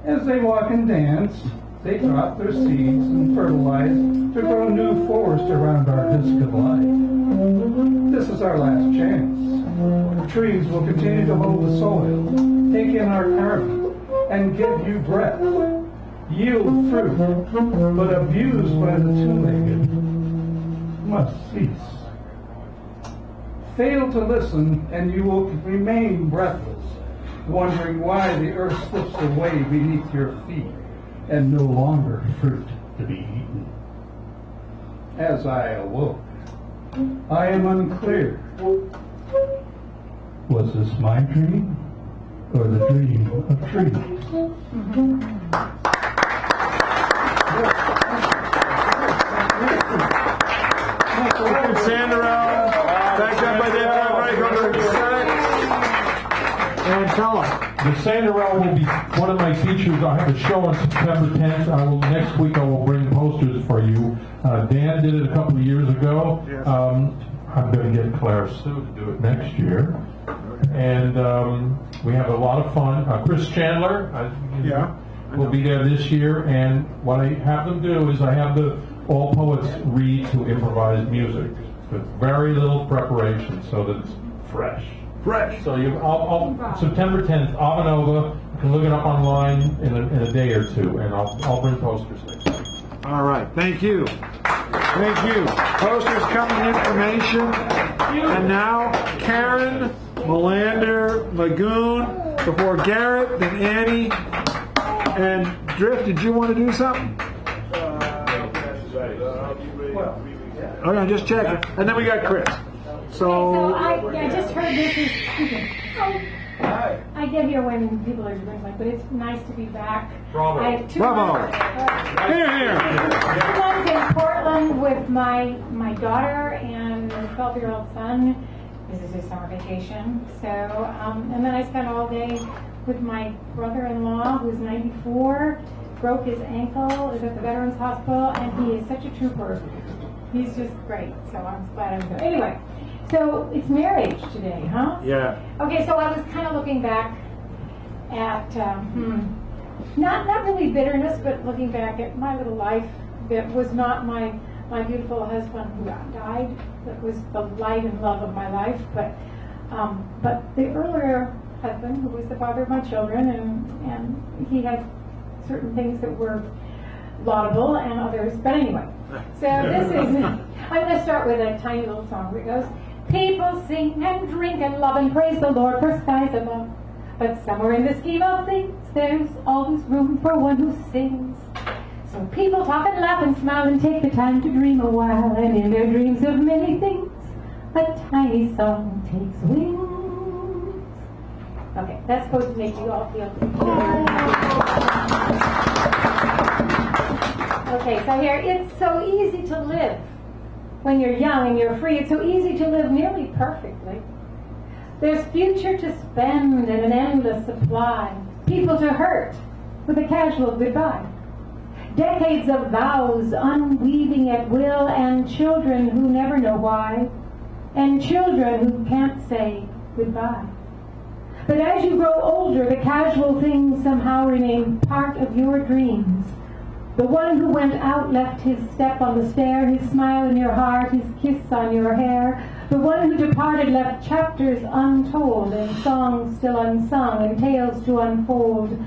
As they walk and dance, they drop their seeds and fertilize to grow new forest around our disk of life. This is our last chance. Trees will continue to hold the soil, take in our carbon, and give you breath. Yield fruit, but abused by the two-legged must cease. Fail to listen, and you will remain breathless, wondering why the earth slips away beneath your feet, and no longer fruit to be eaten. As I awoke, I am unclear. Was this my dream, or the dream of trees? Thank you, Sandra. Thanks, everybody. And tell us. The Sanderell will be one of my features. I have a show on September 10th. Next week I will bring posters for you. Dan did it a couple of years ago. I'm going to get Claire Sue to do it next year. And we have a lot of fun. Chris Chandler will be there this year. And what I have them do is I have all poets read to improvised music with very little preparation so that it's fresh. So September 10th, Avanova. You can look it up online in a day or two, and I'll bring posters next week. All right. Thank you. Thank you. Posters coming, information. And now Karen, Melander, Magoon, before Garrett, then Annie, and Drift. Did you want to do something? Okay, just check it. And then we got Chris. So I just heard this is. I get here when people are drinking, but it's nice to be back. Bravo. I have two Bravo. months, Here. 2 months in Portland with my daughter and a 12-year-old son. This is his summer vacation. So, and then I spent all day with my brother-in-law, who's 94, broke his ankle, is at the Veterans Hospital, and he is such a trooper. He's just great, so I'm glad I'm here. Anyway, so it's marriage today, huh? Yeah. Okay, so I was kind of looking back at, not really bitterness, but looking back at my little life that was not my beautiful husband who died. That was the light and love of my life, but the earlier husband, who was the father of my children, and he had certain things that were laudable and others, but anyway. So this is, I'm going to start with a tiny little song where it goes, people sing and drink and love and praise the Lord for skies above, but somewhere in the scheme of things, there's always room for one who sings. So people talk and laugh and smile and take the time to dream a while, and in their dreams of many things, a tiny song takes wings. Okay, that's supposed to make you all feel Okay, so here, it's so easy to live when you're young and you're free. It's so easy to live nearly perfectly. There's future to spend and an endless supply. People to hurt with a casual goodbye. Decades of vows unweaving at will, and children who never know why, and children who can't say goodbye. But as you grow older, the casual things somehow remain part of your dreams. The one who went out left his step on the stair, his smile in your heart, his kiss on your hair. The one who departed left chapters untold, and songs still unsung, and tales to unfold.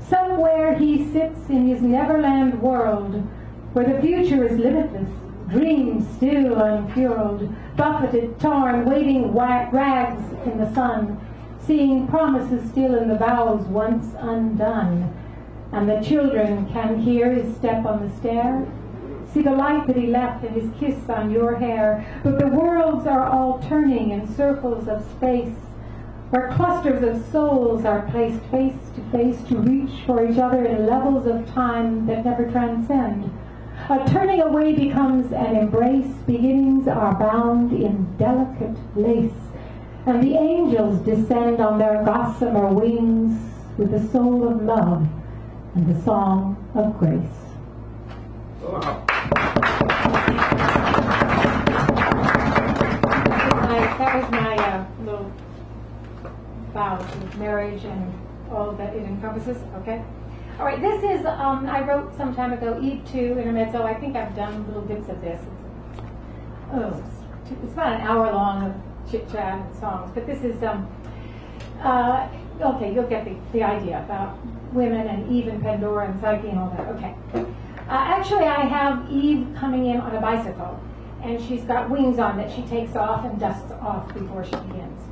Somewhere he sits in his neverland world, where the future is limitless, dreams still unfurled, buffeted, torn, waving rags in the sun, seeing promises still in the vows once undone. And the children can hear his step on the stair, see the light that he left and his kiss on your hair. But the worlds are all turning in circles of space, where clusters of souls are placed face to face to reach for each other in levels of time that never transcend. A turning away becomes an embrace, beginnings are bound in delicate lace, and the angels descend on their gossamer wings with the soul of love and the song of grace. That was my little vows of marriage and all that it encompasses. Okay. All right. This is I wrote some time ago, Eve 2 Intermezzo. I think I've done little bits of this. It's about an hour long of chit chat and songs, but this is okay. You'll get the idea about women and Eve and Pandora and Psyche and all that. Okay. Actually, I have Eve coming in on a bicycle, and she's got wings on that she takes off and dusts off before she begins.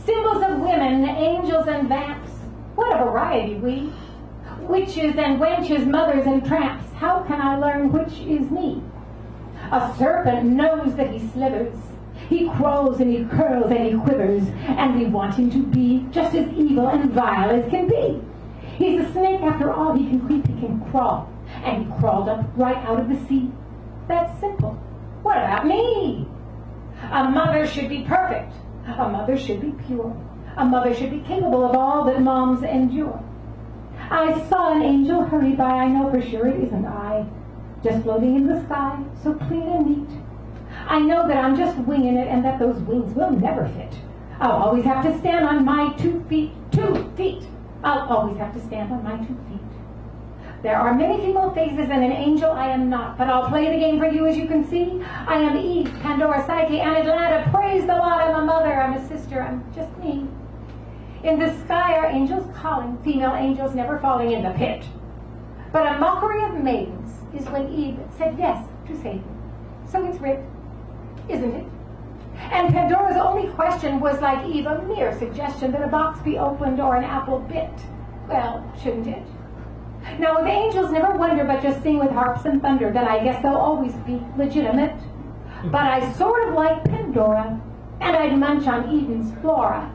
Symbols of women, angels and vamps. What a variety we. Witches and wenches, mothers and tramps. How can I learn which is me? A serpent knows that he slithers. He crawls and he curls and he quivers, and we want him to be just as evil and vile as can be. He's a snake after all. He can creep, he can crawl, and he crawled up right out of the sea. That's simple. What about me? A mother should be perfect. A mother should be pure. A mother should be capable of all that moms endure. I saw an angel hurry by. I know for sure it isn't I, just floating in the sky, so clean and neat. I know that I'm just winging it, and that those wings will never fit. I'll always have to stand on my 2 feet. 2 feet! I'll always have to stand on my 2 feet. There are many female faces, and an angel I am not, but I'll play the game for you as you can see. I am Eve, Pandora, Psyche, and Atlanta. Praise the Lord, I'm a mother, I'm a sister, I'm just me. In the sky are angels calling, female angels never falling in the pit. But a mockery of maidens is when Eve said yes to Satan. So it's writ, isn't it? And Pandora's only question was, like Eve, a mere suggestion that a box be opened or an apple bit. Well, shouldn't it? Now, if angels never wonder but just sing with harps and thunder, then I guess they'll always be legitimate. But I sort of like Pandora, and I'd munch on Eden's flora.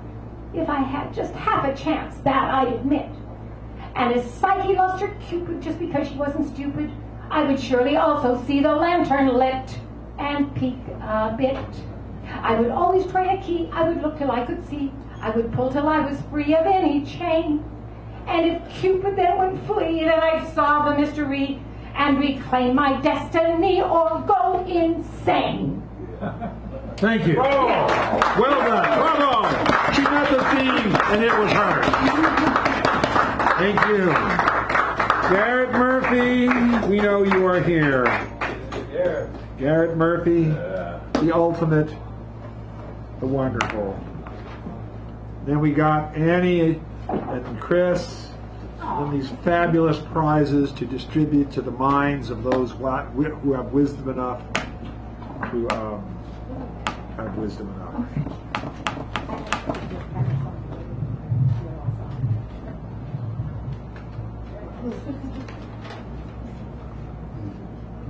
If I had just half a chance, that I'd admit. And as Psyche lost her Cupid just because she wasn't stupid, I would surely also see the lantern lit and peek a bit. I would always try to key, I would look till I could see, I would pull till I was free of any chain. And if Cupid then would flee, then I'd solve the mystery and reclaim my destiny or go insane. Thank you. Bravo. Well done. Bravo. She met the theme, and it was her. Thank you. Garrett Murphy, we know you are here. Garrett Murphy, the ultimate, the wonderful. Then we got Annie and Chris, and these fabulous prizes to distribute to the minds of those who have wisdom enough to have wisdom enough.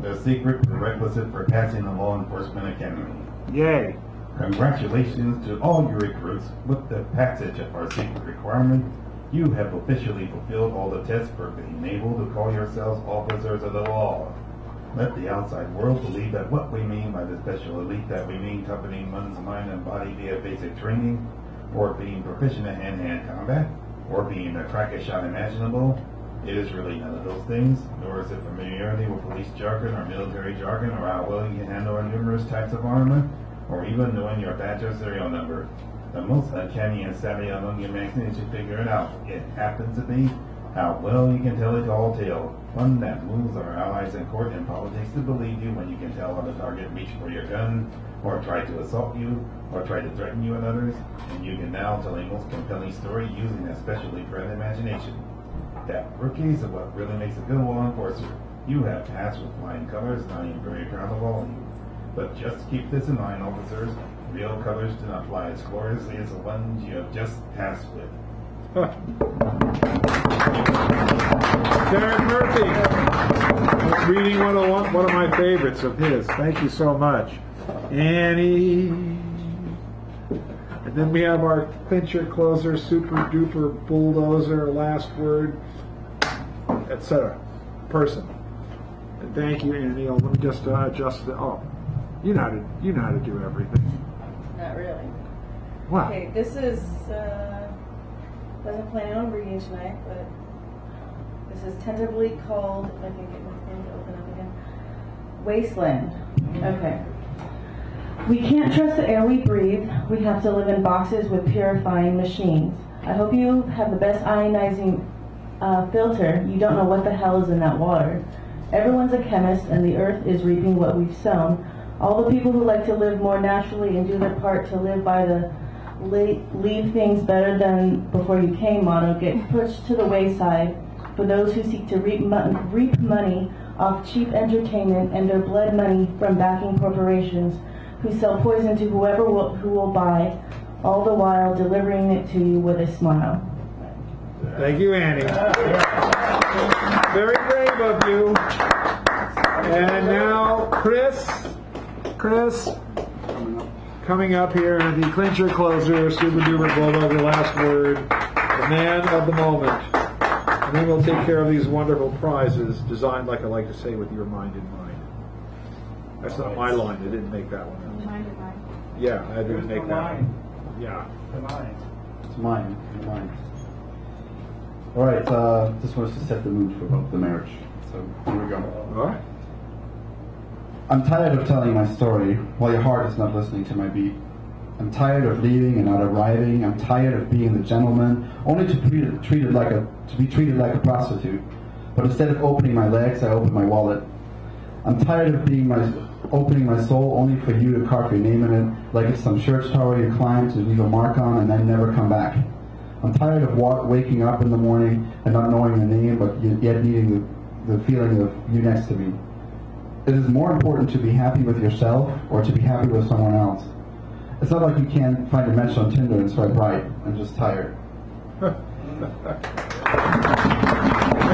The secret prerequisite for passing the law enforcement academy. Yay. Congratulations to all your recruits. With the passage of our secret requirement, you have officially fulfilled all the tests for being able to call yourselves officers of the law. Let the outside world believe that what we mean by the special elite that we mean accompanying one's mind and body via basic training, or being proficient in hand-to-hand combat, or being the crackest shot imaginable. It is really none of those things, nor is it familiarity with police jargon or military jargon, or how well you can handle our numerous types of armament, or even knowing your badge or serial number. The most uncanny and savvy among you managed to figure it out. It happens to be how well you can tell a tall tale, one that moves our allies in court and politics to believe you when you can tell how the target reached for your gun, or tried to assault you, or tried to threaten you and others, and you can now tell a most compelling story using a specially bred imagination. That rookies of what really makes a good law enforcer. You have passed with flying colors, and I am very proud of all of you. But just keep this in mind, officers. Real colors do not fly as gloriously as the ones you have just passed with. Darren Murphy, reading one of my favorites of his. Thank you so much. Annie. And then we have our clincher, closer, super duper bulldozer, last word, etc. person. And thank you, Annie. Let me just adjust the. Oh, you know how to do everything. Not really. Wow. Okay, this is. Wasn't planning on reading tonight, but this is tentatively called. If I can get my thing to open up again. Wasteland. Okay. We can't trust the air we breathe. We have to live in boxes with purifying machines. I hope you have the best ionizing filter. You don't know what the hell is in that water. Everyone's a chemist, and the earth is reaping what we've sown. All the people who like to live more naturally and do their part to live by the leave things better than before you came motto get pushed to the wayside for those who seek to reap money off cheap entertainment and their blood money from backing corporations who sell poison to whoever who will buy, all the while delivering it to you with a smile. Thank you, Annie. Very brave of you. And now, Chris, coming up here, the clincher, closer, super duper bulldog, the last word, the man of the moment. And then we'll take care of these wonderful prizes designed, like I like to say, with your mind in mind. That's not my line. I didn't make that one. Mind in mind. Yeah, I didn't make that one. Yeah. It's mine. All right, this was to set the mood for the marriage. So here we go. All right. I'm tired of telling my story while your heart is not listening to my beat. I'm tired of leaving and not arriving. I'm tired of being the gentleman, only to be treated like a prostitute. But instead of opening my legs, I open my wallet. I'm tired of opening my soul only for you to carve your name in it, like it's some church tower you climb to leave a mark on and then never come back. I'm tired of waking up in the morning and not knowing your name, but yet needing the feeling of you next to me. It is more important to be happy with yourself or to be happy with someone else. It's not like you can't find a match on Tinder and swipe right. I'm just tired. Are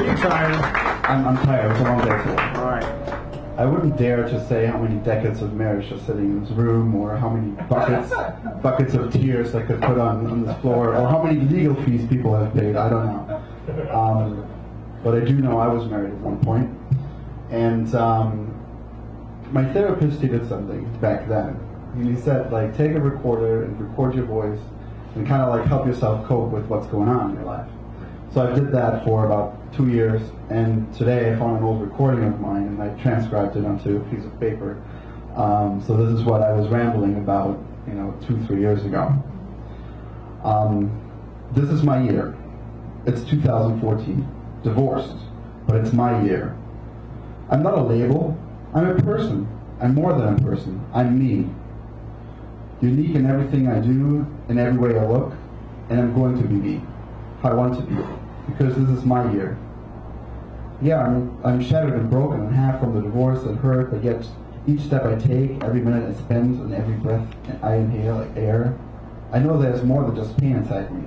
you tired? I'm tired. It's a long day today. All right. I wouldn't dare to say how many decades of marriage are sitting in this room, or how many buckets of tears I could put on this floor, or how many legal fees people have paid. I don't know. But I do know I was married at one point, and my therapist, he did something back then. He said, like, take a recorder and record your voice, and kind of like help yourself cope with what's going on in your life. So I did that for about 2 years, and today I found an old recording of mine, and I transcribed it onto a piece of paper. So this is what I was rambling about, 2-3 years ago. This is my year. It's 2014. Divorced, but it's my year. I'm not a label. I'm a person. I'm more than a person. I'm me. Unique in everything I do, in every way I look, and I'm going to be me. How I want to be, because this is my year. Yeah, I'm shattered and broken and half from the divorce and hurt, but yet each step I take, every minute I spend, and every breath I inhale air, I know there's more than just pain inside me.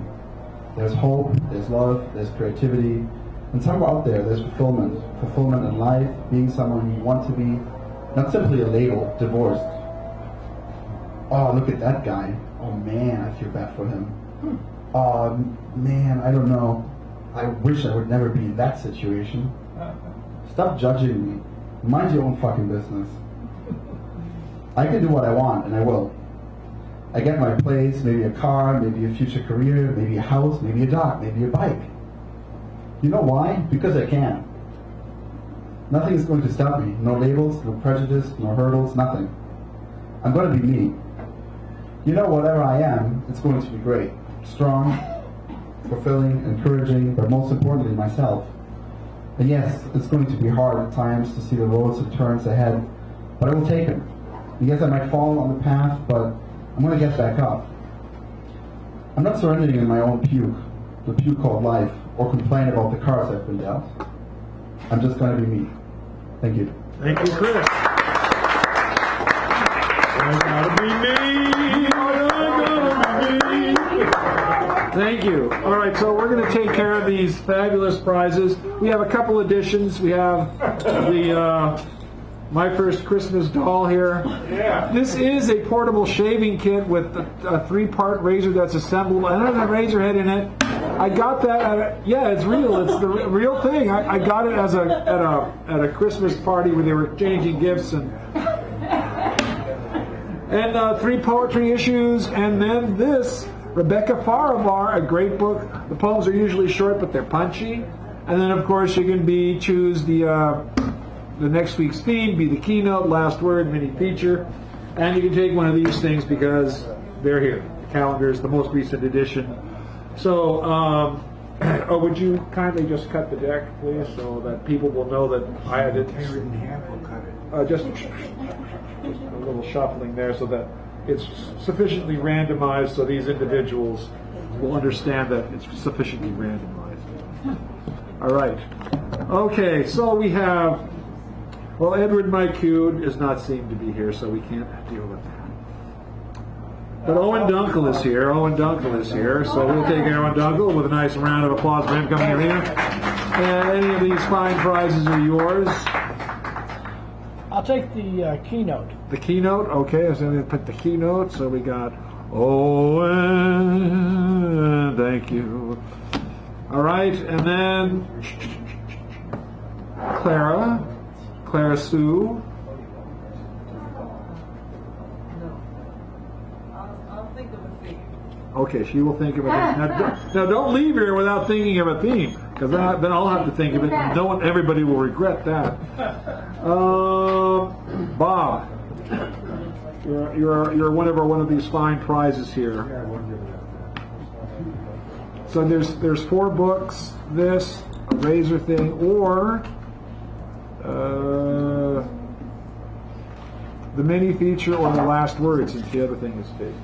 There's hope, there's love, there's creativity, and somewhere out there there's fulfillment in life, being someone you want to be, not simply a label, divorced. Oh, look at that guy. Oh man, I feel bad for him. Oh man, I don't know. I wish I would never be in that situation. Stop judging me. Mind your own fucking business. I can do what I want, and I will. I get my place, maybe a car, maybe a future career, maybe a house, maybe a dog, maybe a bike. You know why? Because I can. Nothing is going to stop me. No labels, no prejudice, no hurdles, nothing. I'm going to be me. Whatever I am, it's going to be great. Strong, fulfilling, encouraging, but most importantly, myself. And yes, it's going to be hard at times to see the roads and turns ahead, but I will take it. And yes, I might fall on the path, but I'm going to get back up. I'm not surrendering in my own puke, the puke called life, or complain about the cards I've been dealt. I'm just going to be me. Thank you. Thank you, Chris. I gotta be me. I gotta be me. Thank you. All right, so we're going to take care of these fabulous prizes. We have a couple editions. We have the My First Christmas doll here. Yeah. This is a portable shaving kit with a 3-part razor that's assembled and has a razor head in it. I got that yeah, it's real. It's the real thing. I got it as at a Christmas party where they were exchanging gifts and 3 poetry issues, and then this Rebecca Farivar, a great book. The poems are usually short, but they're punchy. And then, of course, you can choose the next week's theme, be the keynote, last word, mini feature, and you can take one of these things because they're here. The calendar is the most recent edition. So, would you kindly just cut the deck, please, so that people will know that I had it. Just a little shuffling there so that it's sufficiently randomized so these individuals will understand that it's sufficiently randomized. All right. Okay, so we have, well, Edward Mycude is not seen to be here, so we can't deal with that. But Owen Dunkel is here. Owen Dunkel is here, so we'll take Owen Dunkel with a nice round of applause for him coming in here. And any of these fine prizes are yours. I'll take the keynote. The keynote? Okay, so I'm going to put the keynote. So we got Owen. Thank you. All right, and then Clara Sue. I'll think of a theme. Okay, she will think of a theme. Now don't leave here without thinking of a theme, because then I'll have to think of it. Everybody will regret that. Bob, you're one of these fine prizes here. So there's 4 books, this, a razor thing, or the mini feature, or the last word, since the other thing is big.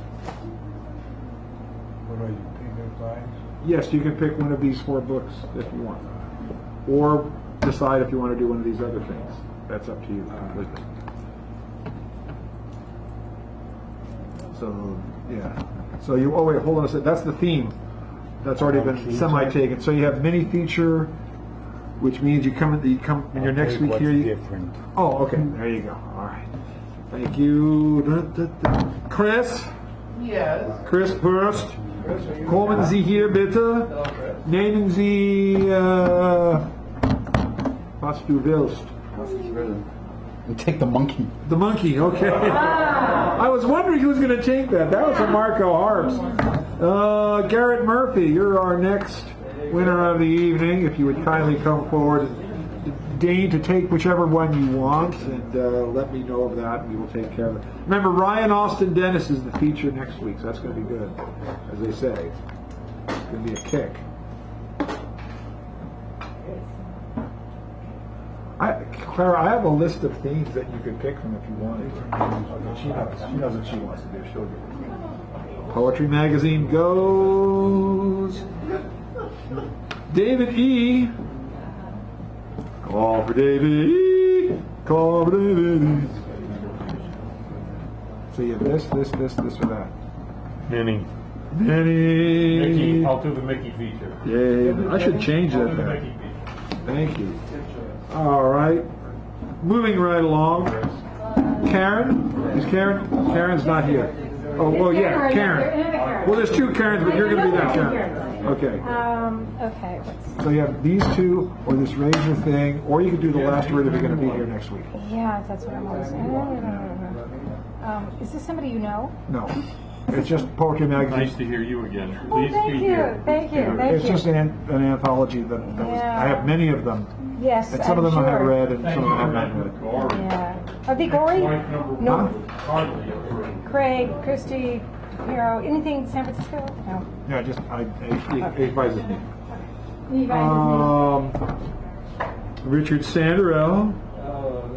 Yes, you can pick one of these 4 books if you want, or decide if you want to do one of these other things. That's up to you completely. So yeah. So you. Oh wait, hold on a second. That's the theme. That's already been semi-taken. So you have mini feature, which means you come in your next week What's here. different? Oh, okay. There you go. All right. Thank you. Chris? Yes. Chris first. Kommen Sie hier bitte. Nehmen Sie, was du willst. And take the monkey. The monkey, okay. I was wondering who was going to take that. That was from Marco Harps. Garrett Murphy, you're our next winner of the evening. If you would kindly come forward and deign to take whichever one you want, and let me know of that, and we will take care of it. Remember, Ryan Austin Dennis is the feature next week, so that's going to be good, as they say. It's going to be a kick. Clara, I have a list of themes that you could pick from if you wanted. She knows what she wants to do. She'll do it. Poetry Magazine goes. David E. Call for David E. Call for David E. So you have this, or that. Minnie. Minnie. I'll do the Mickey feature. Yeah, I should change that The then. Mickey feature. Thank you. All right. Moving right along. Karen? Is Karen? Karen's not here. Oh, well, yeah, Karen. Well, there's two Karens, but you're going to be that Karen. Okay. Okay. So you have these two, or this razor thing, or you could do the last word if you're going to be here next week. Yeah, that's what I'm always saying. Is this somebody you know? No. It's just Poetry Magazine. Nice to hear you again. Oh, Please thank be you. here. Thank you. Thank It's you. just an anthology that was, I have many of them. Yes, And some of them I have read, and some of them I have not read. Yeah. Are they gory? No. Craig, Christy, Hero, anything San Francisco? No. Yeah, just he advises me. You guys Richard Sanderell.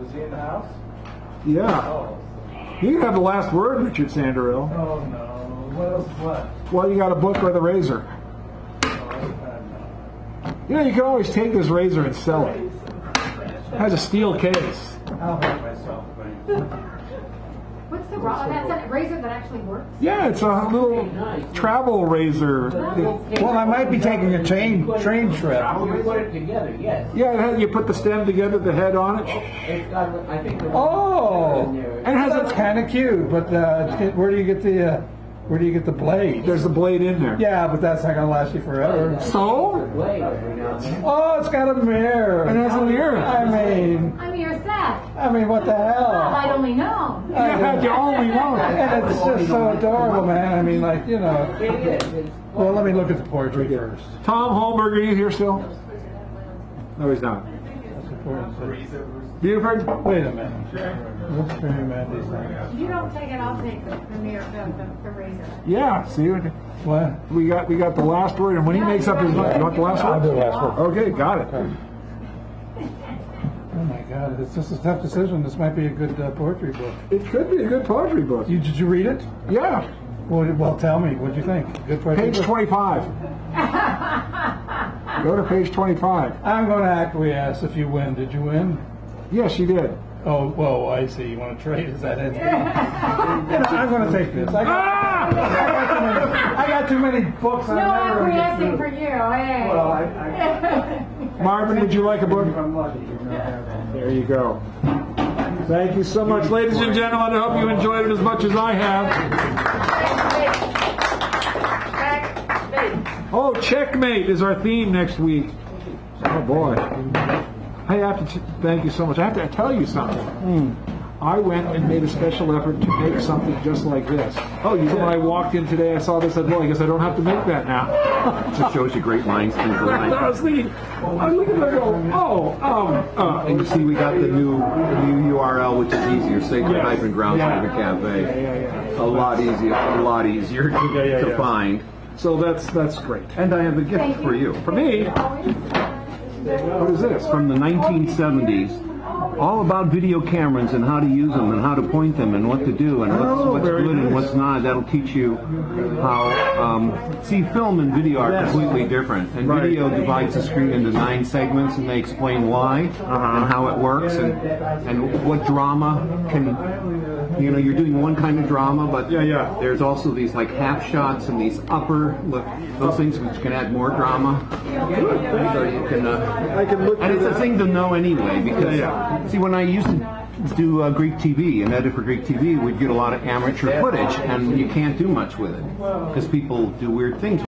Is he in the house? Yeah. You have the last word, Richard Sanderell. Oh no. What else? What? Well, you got a book or the razor. You know, you can always take this razor and sell it. It has a steel case. I'll hurt myself. What's the that's a razor that actually works? Yeah, it's a little travel razor. Well, I might be taking a train trip. Put it together, yes. Yeah, you put the stem together, the head on it. It's got, I think, Oh, And it has that's kind of cute. But where do you get the blade? There's the blade in there. Yeah, but that's not gonna last you forever. So? Oh, it's got a mirror. It has a mirror. I'm your Seth. I mean, what the hell? Well, I'd only known. You only know. And it's just so adorable, man. I mean, like, you know. Well, let me look at the portrait first. Tom Holmberg, are you here still? No, he's not. Buford? Wait a minute. Let's bring these things. If you don't take it, I'll take the razor. Yeah, see what? We got the last word, and when he makes up his mind, you want the last word? I'll do the last word. Okay, got it. Oh my God, it's just a tough decision. This might be a good poetry book. It could be a good poetry book. Did you read it? Yeah. Well, tell me. What'd you think? Good poetry Page book? 25. Go to page 25. I'm going to acquiesce if you win. Did you win? Yes, you did. Oh, whoa, I see. You want to trade? Is that it? I'm going to take this. I got too many books. No acquiescing for you, hey. Well, Marvin, would you like a book? There you go. Thank you so much, ladies and gentlemen. I hope you enjoyed it as much as I have. Oh, checkmate is our theme next week. Oh boy. I have to thank you so much. I have to tell you something. I went and made a special effort to make something just like this. Oh, you know, when I walked in today, I saw this. I said, well, I guess I don't have to make that now. Just shows you great minds think alike. I was thinking, I look at it and go, And you see, we got the new URL, which is easier. Sacred-grounds cafe. A lot easier to find. So that's great. And I have a gift for you. For me? What is this? From the 1970s. All about video cameras and how to use them and how to point them and what to do and what's good and what's not. That'll teach you how. See, film and video are completely different. And video divides the screen into 9 segments, and they explain why and how it works and what drama can you know, you're doing one kind of drama, but there's also these like half shots and these upper look, those things which can add more drama. So you can, I can look. and it's a thing to know anyway, because see, when I used to do Greek TV and edit for Greek TV, we'd get a lot of amateur footage, and you can't do much with it because people do weird things